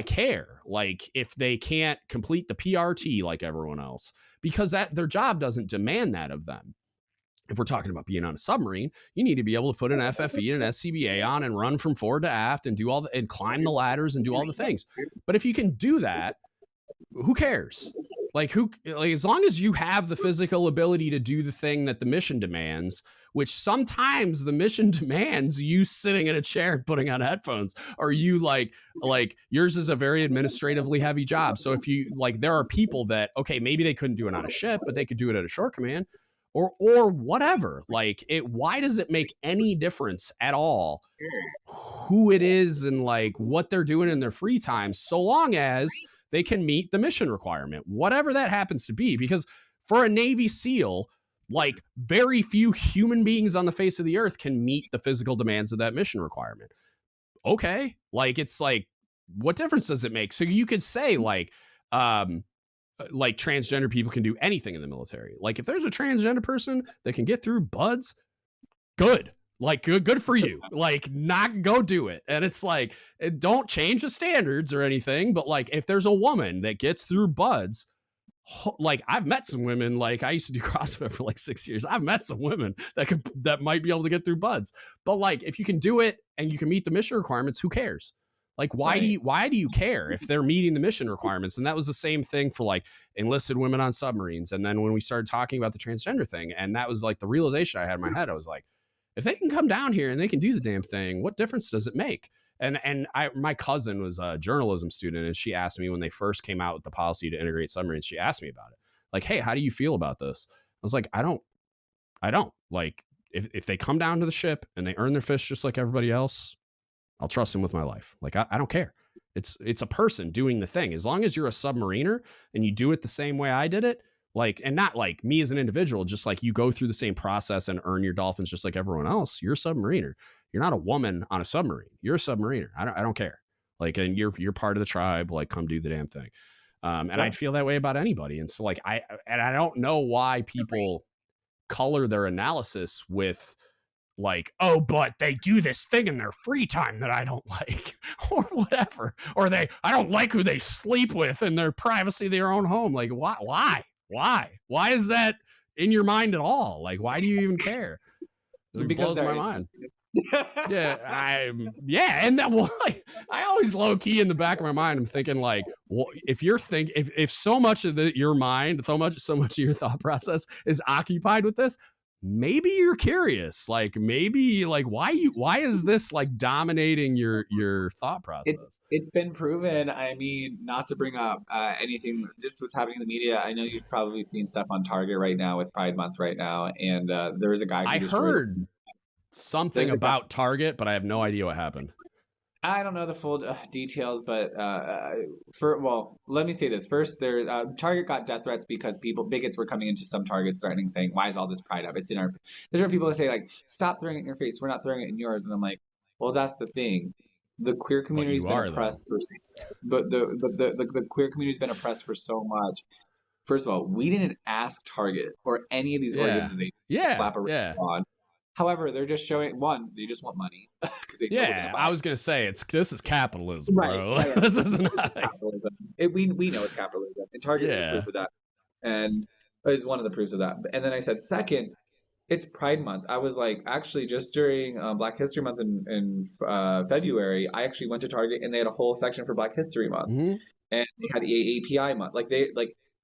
care? Like if they can't complete the PRT like everyone else, because that their job doesn't demand that of them. If we're talking about being on a submarine, you need to be able to put an FFE and an SCBA on and run from forward to aft and do and climb the ladders and do all the things. But if you can do that, who cares? Like as long as you have the physical ability to do the thing that the mission demands, which sometimes the mission demands you sitting in a chair and putting on headphones, or you like yours is a very administratively heavy job. So if you like, there are people that, okay, maybe they couldn't do it on a ship, but they could do it at a short command. Or whatever. Like why does it make any difference at all who it is and like what they're doing in their free time, so long as they can meet the mission requirement, whatever that happens to be? Because for a Navy SEAL, like very few human beings on the face of the earth can meet the physical demands of that mission requirement. Okay. Like, it's like, what difference does it make? So you could say like transgender people can do anything in the military. Like if there's a transgender person that can get through buds, good. Like good for you. Like not go do it. And it's like, don't change the standards or anything. But like if there's a woman that gets through buds, like I've met some women, like I used to do CrossFit for like 6 years. I've met some women that might be able to get through buds. But like if you can do it and you can meet the mission requirements, who cares? Like, why do you care if they're meeting the mission requirements? And that was the same thing for like enlisted women on submarines. And then when we started talking about the transgender thing, and that was like the realization I had in my head, I was like, if they can come down here and they can do the damn thing, what difference does it make? And my cousin was a journalism student, and she asked me when they first came out with the policy to integrate submarines, she asked me about it. Like, hey, how do you feel about this? I was like, I don't like, if they come down to the ship and they earn their fish just like everybody else, I'll trust him with my life. Like, I don't care. It's a person doing the thing. As long as you're a submariner and you do it the same way I did it, like, and not like me as an individual, just like you go through the same process and earn your dolphins just like everyone else, you're a submariner. You're not a woman on a submarine. You're a submariner. I don't care. Like, and you're part of the tribe. Like, come do the damn thing. And I'd feel that way about anybody. And so like, I don't know why people color their analysis with like, oh, but they do this thing in their free time that I don't like, or whatever, or I don't like who they sleep with in their privacy of their own home. Like, why is that in your mind at all? Like, why do you even care? It blows my mind. And that, well, like, I always low key in the back of my mind, I'm thinking like, well, if so much of your mind, so much of your thought process is occupied with this, maybe you're curious. Like maybe like why is this like dominating your thought process? It's been proven. I mean, not to bring up anything, just what's happening in the media. I know you've probably seen stuff on Target right now with Pride Month right now, and there was a guy who I heard something about Target, but I have no idea what happened. I don't know the full details, but let me say this first. Target got death threats because bigots were coming into some Targets threatening, saying, "Why is all this pride up? It's in our." There's people that say like, "Stop throwing it in your face. We're not throwing it in yours." And I'm like, well, that's the thing. The queer community's been oppressed the queer community's been oppressed for so much. First of all, we didn't ask Target or any of these organizations to slap a ring on. However, they're just showing they just want money because they know I was gonna say this is capitalism, bro. Right. This is not capitalism. We know it's capitalism, and Target is proof of that, and is one of the proofs of that. And then I said, second, it's Pride Month. I was like, actually, just during Black History Month in February, I actually went to Target and they had a whole section for Black History Month, and they had AAPI Month.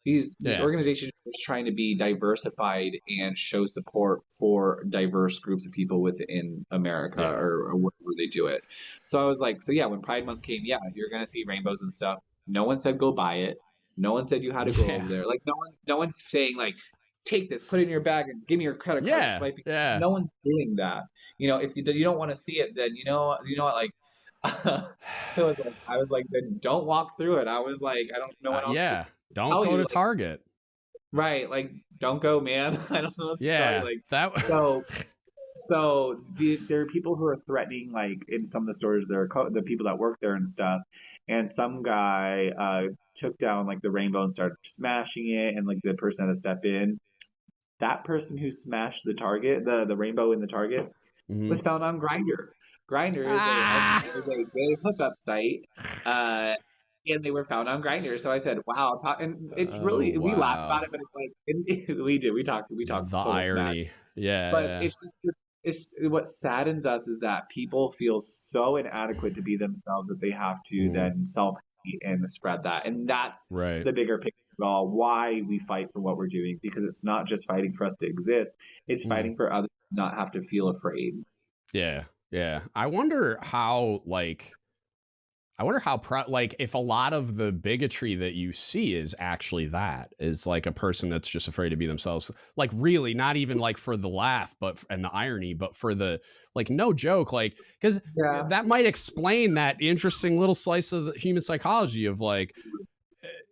These organizations are trying to be diversified and show support for diverse groups of people within America or wherever they do it. So I was like, when Pride Month came, you're going to see rainbows and stuff. No one said go buy it. No one said you had to go over there. Like no one's saying like, take this, put it in your bag and give me your credit card. Swipe. No one's doing that. If you don't want to see it, then you know what, like, I was like, then don't walk through it. I was like, I don't know what else don't go to Target. Right. Like, don't go, man. I don't know. So there are people who are threatening, like in some of the stores, there are the people that work there and stuff. And some guy took down like the rainbow and started smashing it. And like the person had to step in. That person who smashed the Target, the rainbow in the Target, was found on Grindr. Grindr is a gay hookup site. And they were found on Grindr. So I said, wow. And it's really, we laugh about it, but it's like, we talked the irony. But it's what saddens us is that people feel so inadequate to be themselves that they have to then self-hate and spread that. And that's the bigger picture of all why we fight for what we're doing, because it's not just fighting for us to exist. It's fighting for others to not have to feel afraid. Yeah. Yeah. I wonder how if a lot of the bigotry that you see is actually is like a person that's just afraid to be themselves, like really not even like for the laugh, and the irony, but for the, like, no joke, like, because that might explain that interesting little slice of the human psychology of like,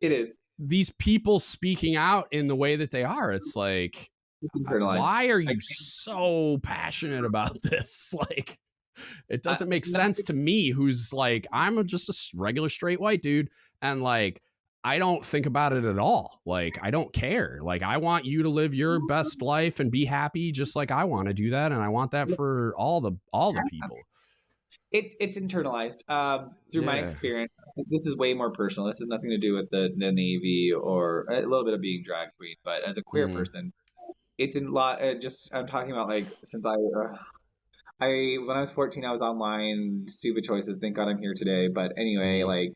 it is these people speaking out in the way that they are. It's like, why are you so passionate about this? Like, it doesn't make sense to me, who's like, I'm just a regular straight white dude. And like, I don't think about it at all. Like, I don't care. Like, I want you to live your best life and be happy just like I want to do that. And I want that for all the people. It's internalized through my experience. This is way more personal. This has nothing to do with the Navy or a little bit of being drag queen. But as a queer person, it's a lot. I'm talking about like since when I was 14, I was online, stupid choices. Thank God I'm here today. But anyway, like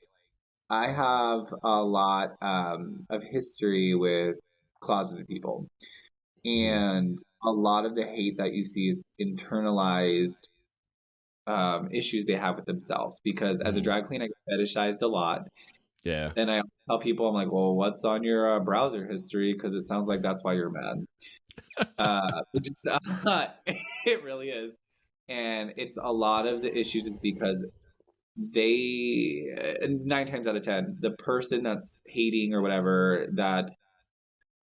I have a lot of history with closeted people, and a lot of the hate that you see is internalized issues they have with themselves. Because as a drag queen, I get fetishized a lot. Yeah. And I tell people, I'm like, well, what's on your browser history? Because it sounds like that's why you're mad. It really is. And it's a lot of the issues is because 9 times out of 10, the person that's hating or whatever, that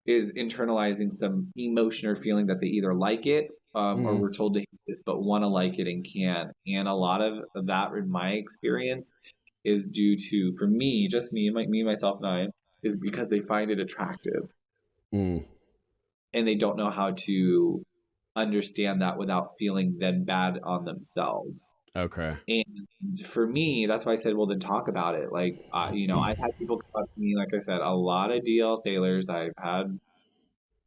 is internalizing some emotion or feeling that they either like it or we're told to hate this, but want to like it and can't. And a lot of that, in my experience, is due to, for me, just me, myself, and I, is because they find it attractive. And they don't know how to understand that without feeling then bad on themselves. Okay. And for me, that's why I said, well, then talk about it. Like, I've had people come up to me, like I said, a lot of DL sailors, I've had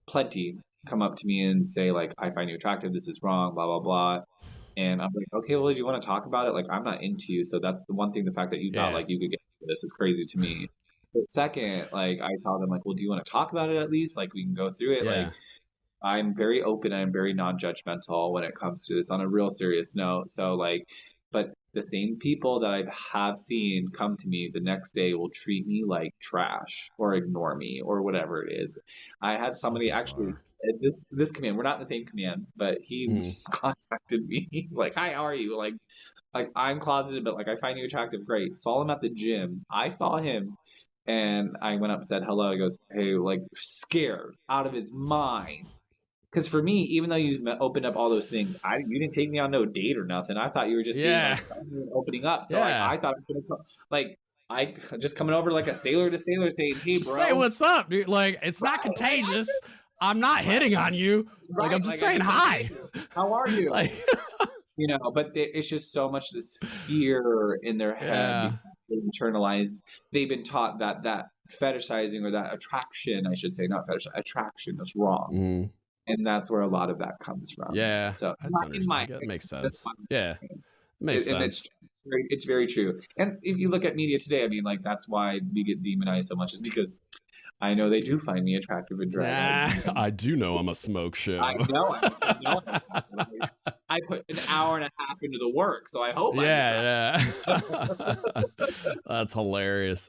plenty come up to me and say, like, I find you attractive, this is wrong, blah, blah, blah. And I'm like, okay, well, do you want to talk about it? Like, I'm not into you. So that's the one thing, the fact that you thought like you could get into this is crazy to me. But second, like, I tell them, like, well, do you want to talk about it at least? Like, we can go through it. I'm very open. I'm very non-judgmental when it comes to this on a real serious note. So like, but the same people that I have seen come to me the next day will treat me like trash or ignore me or whatever it is. I had So somebody actually bizarre. at this command. We're not in the same command, but he contacted me. He's like, "Hi, how are you?" Like I'm closeted, but like I find you attractive. Great. Saw him at the gym. I saw him, and I went up, said hello. He goes, "Hey," like scared out of his mind. Because for me, even though you opened up all those things, you didn't take me on no date or nothing. I thought you were just being Yeah. like funny and opening up. So like Yeah. I thought I was gonna like I just coming over like a sailor to sailor saying, "Hey, Just bro." say what's up, dude. Like, it's not contagious. I'm not hitting on you. Like, I'm just saying hi. How are you? Like, But it's just so much this fear in their head yeah. because they internalize. They've been taught that fetishizing or that attraction, I should say, not fetish, attraction is wrong. And that's where a lot of that comes from. Yeah. So That's in my that makes that's sense. my Yeah. experience. Makes And sense. it's very true. And if you look at media today, I mean, like that's why we get demonized so much, is because I know they do find me attractive in drag. I do know I'm a smoke show. I know. I put an hour and a half into the work, so I hope I'm attractive. That's hilarious.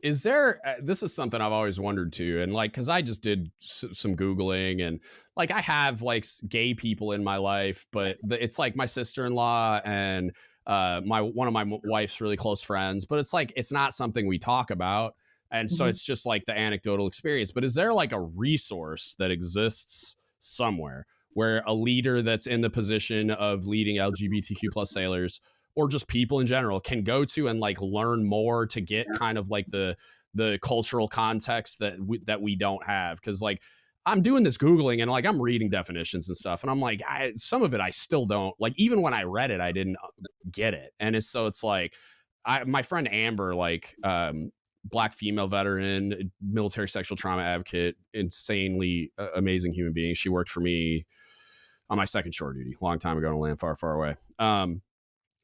Is there, this is something I've always wondered too. And like, cause I just did some Googling, and like, I have like gay people in my life, but it's like my sister-in-law and one of my wife's really close friends, but it's like, it's not something we talk about. And so it's just like the anecdotal experience. But is there like a resource that exists somewhere where a leader that's in the position of leading LGBTQ plus sailors, or just people in general, can go to and like learn more to get kind of like the cultural context that we don't have? Because like, I'm doing this Googling and like I'm reading definitions and stuff, and I'm like, some of it I still don't like. Even when I read it, I didn't get it. And it's like, my friend Amber, like Black female veteran, military sexual trauma advocate, insanely amazing human being. She worked for me on my second shore duty a long time ago in a land far, far away.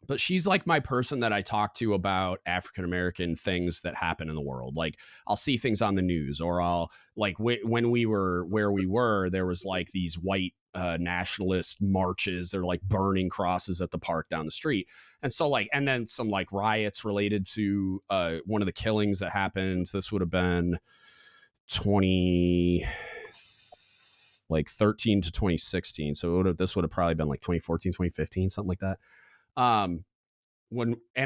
But she's like my person that I talk to about African-American things that happen in the world. Like I'll see things on the news, or I'll like when we were where we were, there was like these white nationalist marches. They're like burning crosses at the park down the street. And so like, and then some like riots related to one of the killings that happened. This would have been 2013 to 2016. So this would have probably been like 2014, 2015, something like that. And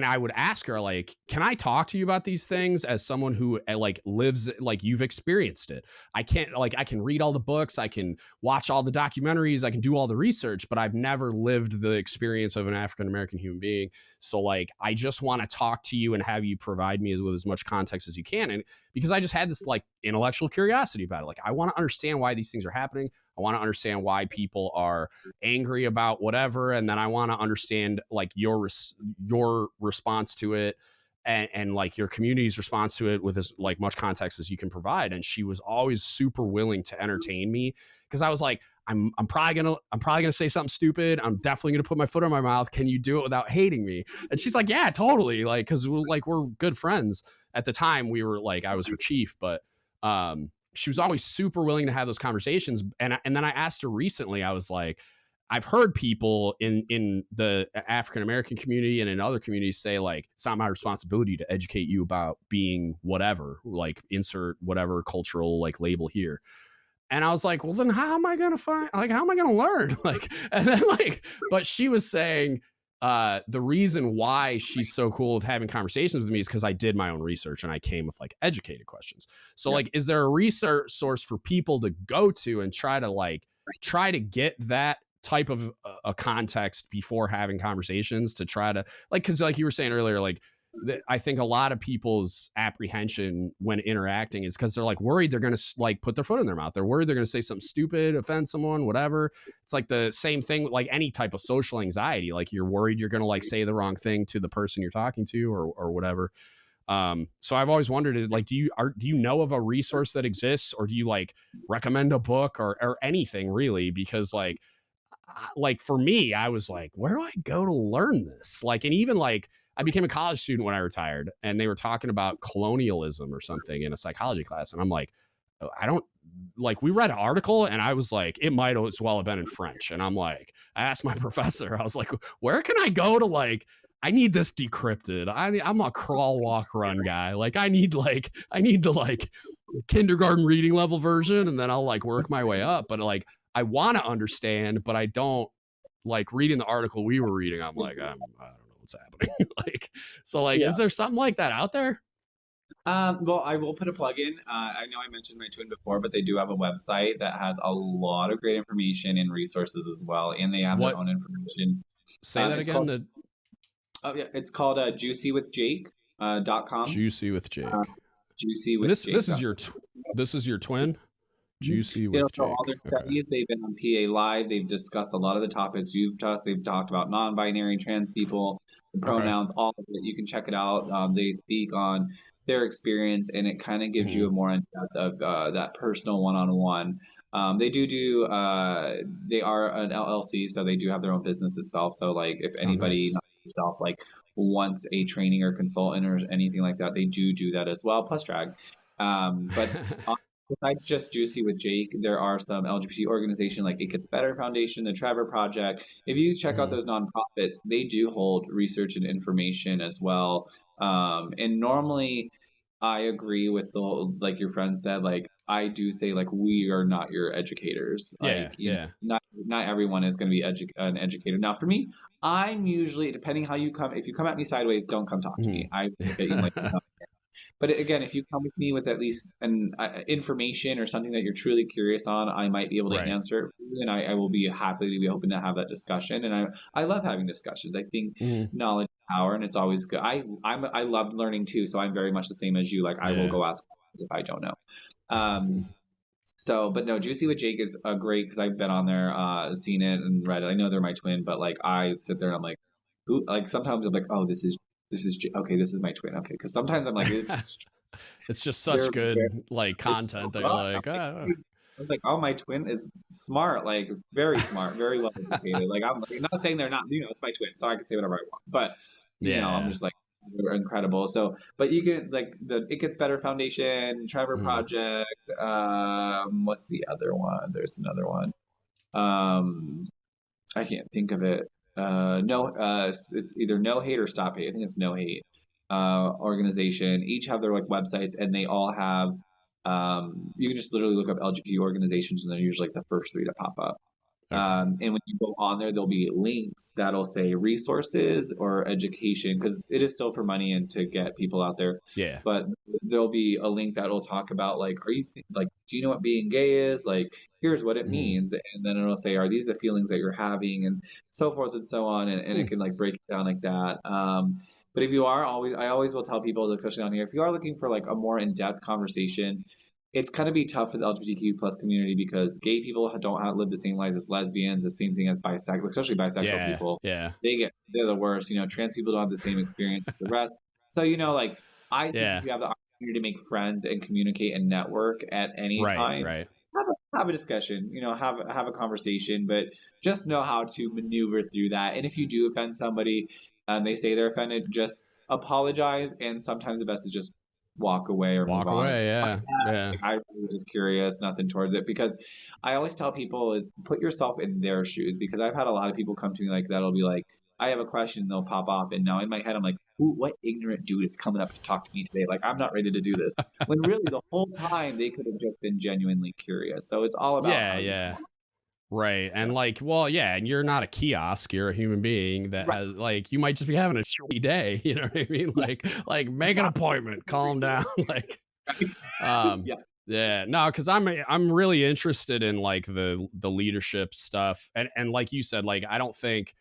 I would ask her, like, can I talk to you about these things as someone who like lives, like you've experienced it? I can't, like, I can read all the books, I can watch all the documentaries, I can do all the research, but I've never lived the experience of an African-American human being. So like, I just want to talk to you and have you provide me with as much context as you can. And because I just had this like intellectual curiosity about it. Like, I want to understand why these things are happening. I want to understand why people are angry about whatever. And then I want to understand like your response to it, and like your community's response to it with as like much context as you can provide. And she was always super willing to entertain me, because I was like, I'm probably gonna say something stupid. I'm definitely gonna put my foot in my mouth. Can you do it without hating me? And she's like, yeah, totally. Like, cause we're good friends. At the time we were like, I was her chief, but she was always super willing to have those conversations. And then I asked her recently, I was like, I've heard people in the African-American community and in other communities say like, it's not my responsibility to educate you about being whatever, like insert whatever cultural like label here. And I was like, well, then how am I going to learn? Like, and then like, but she was saying, the reason why she's so cool with having conversations with me is because I did my own research and I came with like educated questions. So like, is there a research source for people to go to and try to get that type of a context before having conversations, to try to like, cause like you were saying earlier, like I think a lot of people's apprehension when interacting is because they're like worried they're going to like put their foot in their mouth. They're worried they're going to say something stupid, offend someone, whatever. It's like the same thing, like any type of social anxiety. Like you're worried you're going to like say the wrong thing to the person you're talking to, or whatever. So I've always wondered, is like, do you know of a resource that exists, or do you like recommend a book or anything really? Because like for me, I was like, where do I go to learn this? Like, and even like, I became a college student when I retired, and they were talking about colonialism or something in a psychology class. And I'm like, I don't like, we read an article and I was like, it might as well have been in French. And I'm like, I asked my professor, I was like, where can I go to like, I need this decrypted. I'm a crawl, walk, run guy. Like I need the like kindergarten reading level version, and then I'll like work my way up. But like, I want to understand, but I don't like reading the article we were reading. I'm like, I don't know what's happening. Like, so like, is there something like that out there? Well, I will put a plug in. I know I mentioned my twin before, but they do have a website that has a lot of great information and resources as well, and they have their own information. Say that again. It's called juicywithjake.com. Juicy with Jake. Juicy with Jake. This is your twin. Juicy with Jake. All their studies, they've been on PA Live. They've discussed a lot of the topics you've touched. They've talked about non-binary, trans people, the pronouns, all of it. You can check it out. They speak on their experience, and it kind of gives you a more in-depth of that personal one-on-one. They they are an LLC, so they do have their own business itself. So like if anybody yourself like wants a training or consultant or anything like that, they do that as well, plus drag. But besides just Juicy with Jake, there are some LGBT organizations like It Gets Better Foundation, the Trevor Project. If you check out those nonprofits, they do hold research and information as well. And normally I agree with like your friend said, like I do say like we are not your educators. Like, not everyone is going to be an educator. Now for me, I'm usually, depending how you come, if you come at me sideways, don't come talk to me. I look at you like, but again, if you come with me with at least an information or something that you're truly curious on, I might be able to answer it for you, and I will be happy to be open to have that discussion. And I love having discussions. I think knowledge is power, and it's always good. I love learning too, so I'm very much the same as you. Like I will go ask if I don't know. But no, Juicy with Jake is great because I've been on there, seen it and read it. I know they're my twin, but like I sit there and I'm like, who? Like sometimes I'm like, oh, this is okay. This is my twin. Okay, because sometimes I'm like, it's just such good like content that you're like, I was like, oh, my twin is smart, like very smart, very well educated. Like I'm not saying they're not, it's my twin, so I can say whatever I want. But I'm just like, they're incredible. So, but you can like the It Gets Better Foundation, Trevor Project. What's the other one? There's another one. I can't think of it. It's either No Hate or Stop Hate. I think it's No Hate organization. Each have their like websites, and they all have. You can just literally look up LGBT organizations, and they're usually like the first 3 to pop up. Okay. And when you go on there, there'll be links that'll say resources or education, because it is still for money and to get people out there. Yeah. But there'll be a link that'll talk about like, do you know what being gay is? Like, here's what it means. And then it'll say, are these the feelings that you're having, and so forth and so on. And it can like break it down like that. But if you are I always will tell people, especially on here, if you are looking for like a more in-depth conversation, it's going to be tough for the LGBTQ plus community because gay people don't live the same lives as lesbians, the same thing as bisexual, especially bisexual people. Yeah. They're the worst. Trans people don't have the same experience as the rest. So, I think if you have the opportunity to make friends and communicate and network at any time, have a discussion, have a conversation, but just know how to maneuver through that. And if you do offend somebody and they say they're offended, just apologize. And sometimes the best is just walk away or move on. Yeah. I was just curious, nothing towards it, because I always tell people is put yourself in their shoes, because I've had a lot of people come to me like that'll be like, I have a question, and they'll pop off, and now in my head I'm like, what ignorant dude is coming up to talk to me today? Like, I'm not ready to do this. When really the whole time they could have just been genuinely curious. So it's all about right. And like, well, and you're not a kiosk, you're a human being that has, like, you might just be having a shitty day, you know what I mean? Like make an appointment, calm down. Like, no, because I'm really interested in like the leadership stuff. And like you said, like, I don't think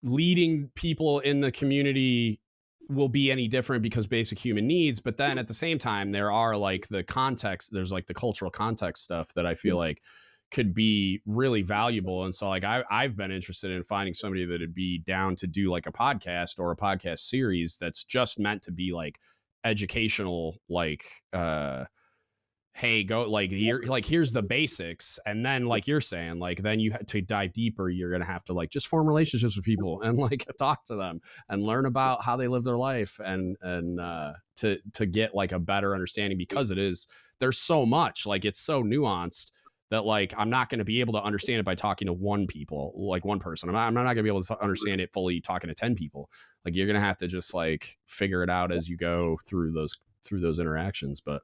leading people in the community will be any different because basic human needs. But then at the same time, there are like the context, there's like the cultural context stuff that I feel like could be really valuable. And so like I've been interested in finding somebody that would be down to do like a podcast or a podcast series that's just meant to be like educational, like hey, go like you're like, here's the basics. And then like you're saying, like, then you have to dive deeper. You're going to have to like just form relationships with people and like talk to them and learn about how they live their life and to get like a better understanding, because there's so much, like, it's so nuanced that like, I'm not going to be able to understand it by talking to one person. I'm not going to be able to understand it fully talking to 10 people. Like, you're going to have to just like figure it out as you go through those interactions. But,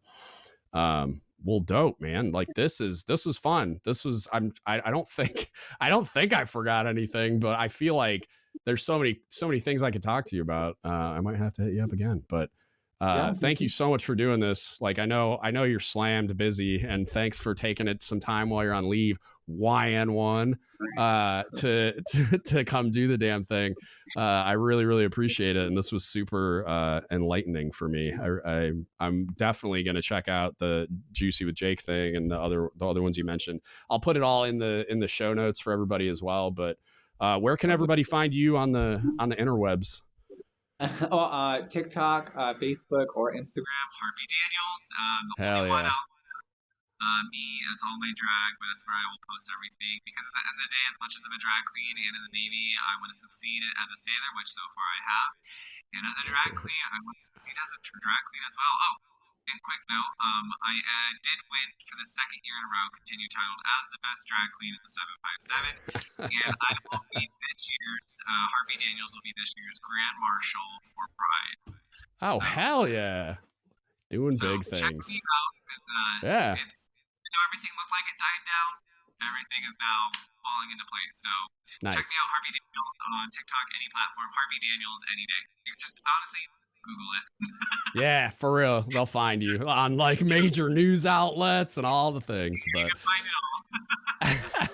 well, dope, man. Like, this is fun. I don't think I forgot anything, but I feel like there's so many things I could talk to you about. I might have to hit you up again, but thank you so much for doing this. Like, I know you're slammed busy, and thanks for taking it some time while you're on leave, YN1, to come do the damn thing. I really, really appreciate it. And this was super enlightening for me. I'm definitely going to check out the Juicy with Jake thing and the other ones you mentioned. I'll put it all in the show notes for everybody as well. But where can everybody find you on the interwebs? TikTok, Facebook, or Instagram, Harpy Daniels. Hell yeah. Me, that's all my drag, but that's where I will post everything, because at the end of the day, as much as I'm a drag queen and in the Navy, I want to succeed as a sailor, which so far I have, and as a drag queen, I want to succeed as a drag queen as well. Oh, and quick note, I did win for the second year in a row, continue titled as the best drag queen in the 757, and I will be this year's, Harpy Daniels will be this year's Grand Marshal for Pride. Oh, so, hell yeah. Doing big things. Check me out. Yeah. Everything looked like it died down. Everything is now falling into place. So nice. Check me out, Harpy Daniels, on TikTok, any platform. Harpy Daniels, any day. You just honestly Google it. Yeah, for real. They'll find you on like major news outlets and all the things. But you can find it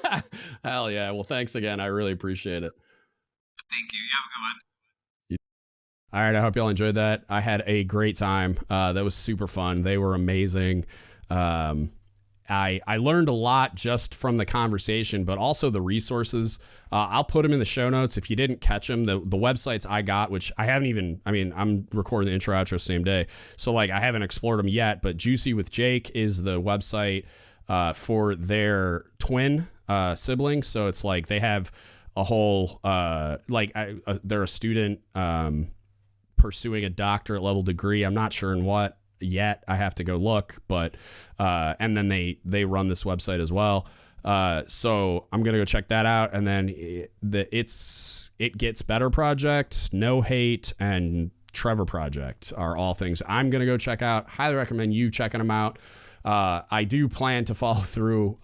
all. Hell yeah. Well, thanks again. I really appreciate it. Thank you. You have a good one. All right, I hope y'all enjoyed that. I had a great time. That was super fun. They were amazing. I learned a lot just from the conversation, but also the resources. I'll put them in the show notes if you didn't catch them. The websites I got, which I haven't even, I'm recording the intro outro same day, so like I haven't explored them yet, but Juicy with Jake is the website for their twin siblings. So it's like they have a whole, they're a student pursuing a doctorate level degree. I'm not sure in what yet. I have to go look, but and then they run this website as well. So I'm gonna go check that out. And then It Gets Better Project, No Hate, and Trevor Project are all things I'm gonna go check out. Highly recommend you checking them out. I do plan to follow through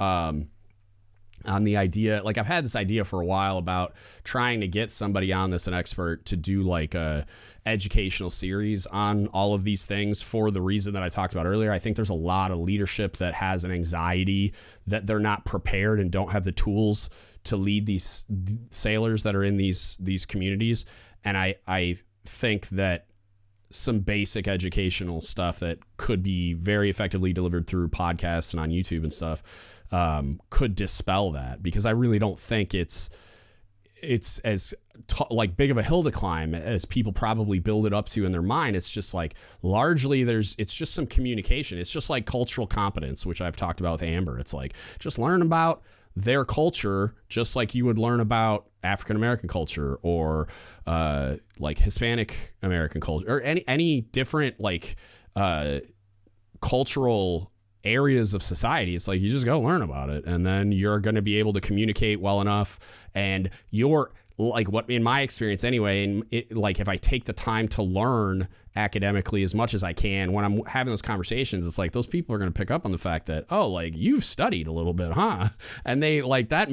on the idea, like I've had this idea for a while about trying to get somebody on this, an expert, to do like a educational series on all of these things, for the reason that I talked about earlier. I think there's a lot of leadership that has an anxiety that they're not prepared and don't have the tools to lead these sailors that are in these communities. And I think that some basic educational stuff that could be very effectively delivered through podcasts and on YouTube and stuff could dispel that, because I really don't think it's as like big of a hill to climb as people probably build it up to in their mind. It's just like largely it's just some communication. It's just like cultural competence, which I've talked about with Amber. It's like just learn about their culture, just like you would learn about African American culture or like Hispanic American culture, or any different like cultural areas of society. It's like you just go learn about it, and then you're going to be able to communicate well enough. And you're like, what in my experience anyway, and like if I take the time to learn academically as much as I can when I'm having those conversations, it's like those people are going to pick up on the fact that, oh, like you've studied a little bit, huh? And they like that's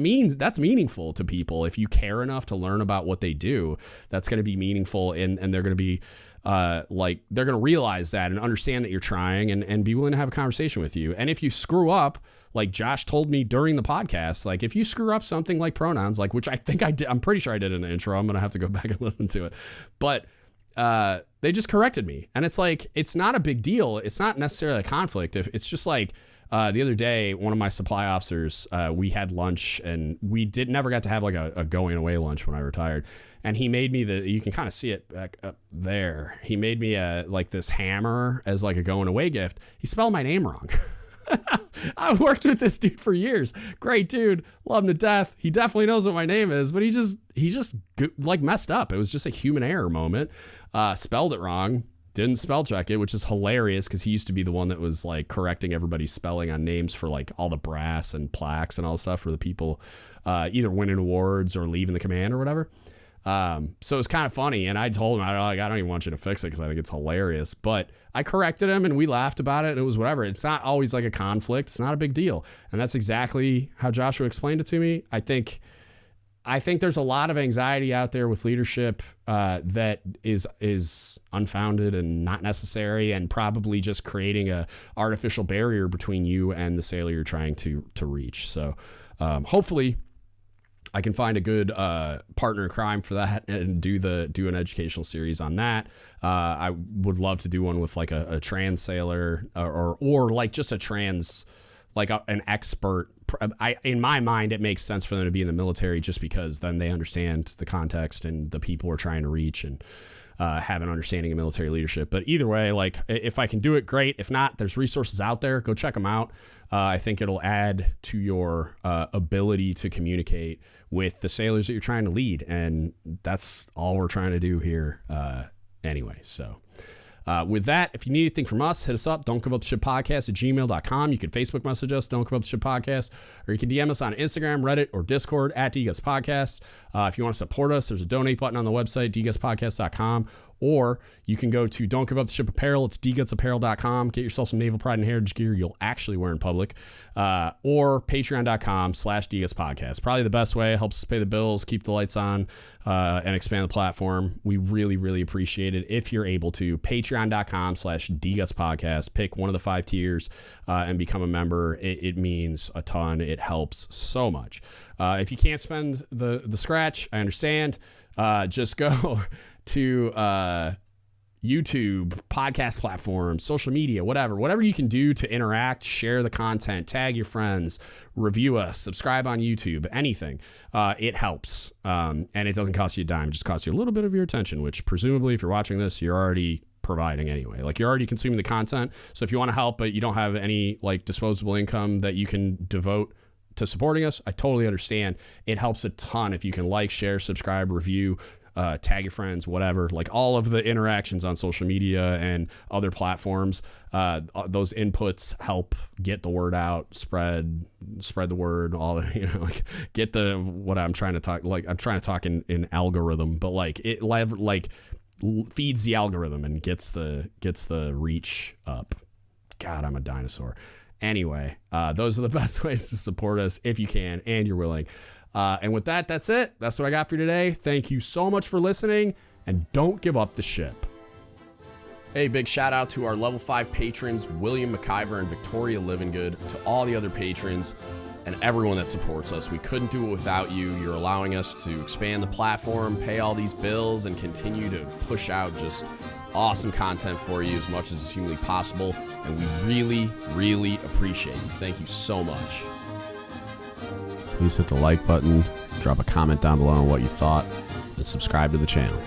meaningful to people. If you care enough to learn about what they do, that's going to be meaningful, and they're going to be like they're going to realize that and understand that you're trying and be willing to have a conversation with you. And if you screw up, like Josh told me during the podcast, like if you screw up something like pronouns, like, which I think I did, I'm pretty sure I did in the intro. I'm going to have to go back and listen to it. But they just corrected me. And it's like, it's not a big deal. It's not necessarily a conflict. If it's just like the other day, one of my supply officers, we had lunch, and we never got to have like a going away lunch when I retired. And he made me you can kind of see it back up there. He made me like this hammer as like a going away gift. He spelled my name wrong. I worked with this dude for years. Great dude. Love him to death. He definitely knows what my name is, but he just like messed up. It was just a human error moment. Spelled it wrong. Didn't spell check it, which is hilarious because he used to be the one that was like correcting everybody's spelling on names for like all the brass and plaques and all stuff for the people either winning awards or leaving the command or whatever. So it was kind of funny. And I told him, I don't even want you to fix it because I think it's hilarious. But I corrected him and we laughed about it and it was whatever. It's not always like a conflict. It's not a big deal. And that's exactly how Joshua explained it to me. I think there's a lot of anxiety out there with leadership that is unfounded and not necessary and probably just creating a artificial barrier between you and the sailor you're trying to reach. So hopefully I can find a good partner in crime for that and do an educational series on that. I would love to do one with like a trans sailor or like just a trans, like an expert. In my mind, it makes sense for them to be in the military just because then they understand the context and the people we're trying to reach and have an understanding of military leadership. But either way, like if I can do it, great. If not, there's resources out there. Go check them out. I think it'll add to your ability to communicate with the sailors that you're trying to lead. And that's all we're trying to do here anyway. So with that, if you need anything from us, hit us up. Don't Give Up the Ship Podcast at gmail.com. You can Facebook message us, Don't Give Up the Ship Podcast, or you can DM us on Instagram, Reddit, or Discord at dgutspodcast. If you want to support us, there's a donate button on the website, dgutspodcast.com. Or you can go to Don't Give Up the Ship Apparel. It's dgutspodcast.com. Get yourself some Naval Pride and Heritage gear you'll actually wear in public. Or patreon.com/dgutspodcast. Probably the best way. It helps us pay the bills, keep the lights on, and expand the platform. We really, really appreciate it if you're able to. Patreon.com/dgutspodcast. Pick one of the 5 tiers and become a member. It means a ton. It helps so much. If you can't spend the scratch, I understand. Just go to YouTube, podcast platforms, social media, whatever you can do to interact, share the content, tag your friends, review us, subscribe on YouTube, anything. It helps. And it doesn't cost you a dime. It just costs you a little bit of your attention, which presumably if you're watching this, you're already providing anyway. Like you're already consuming the content. So if you want to help, but you don't have any like disposable income that you can devote to supporting us, I totally understand. It helps a ton if you can like, share, subscribe, review, tag your friends, whatever, like all of the interactions on social media and other platforms. Those inputs help get the word out, spread the word, all like get what I'm trying to talk, like I'm trying to talk in algorithm, but like it feeds the algorithm and gets the reach up. God, I'm a dinosaur. Anyway, those are the best ways to support us if you can and you're willing. And with that, that's it. That's what I got for you today. Thank you so much for listening, and don't give up the ship. Hey, big shout out to our level 5 patrons, William McIver and Victoria Livingood, to all the other patrons and everyone that supports us. We couldn't do it without you. You're allowing us to expand the platform, pay all these bills, and continue to push out just awesome content for you as much as is humanly possible. And we really, really appreciate you. Thank you so much. Please hit the like button, drop a comment down below on what you thought, and subscribe to the channel.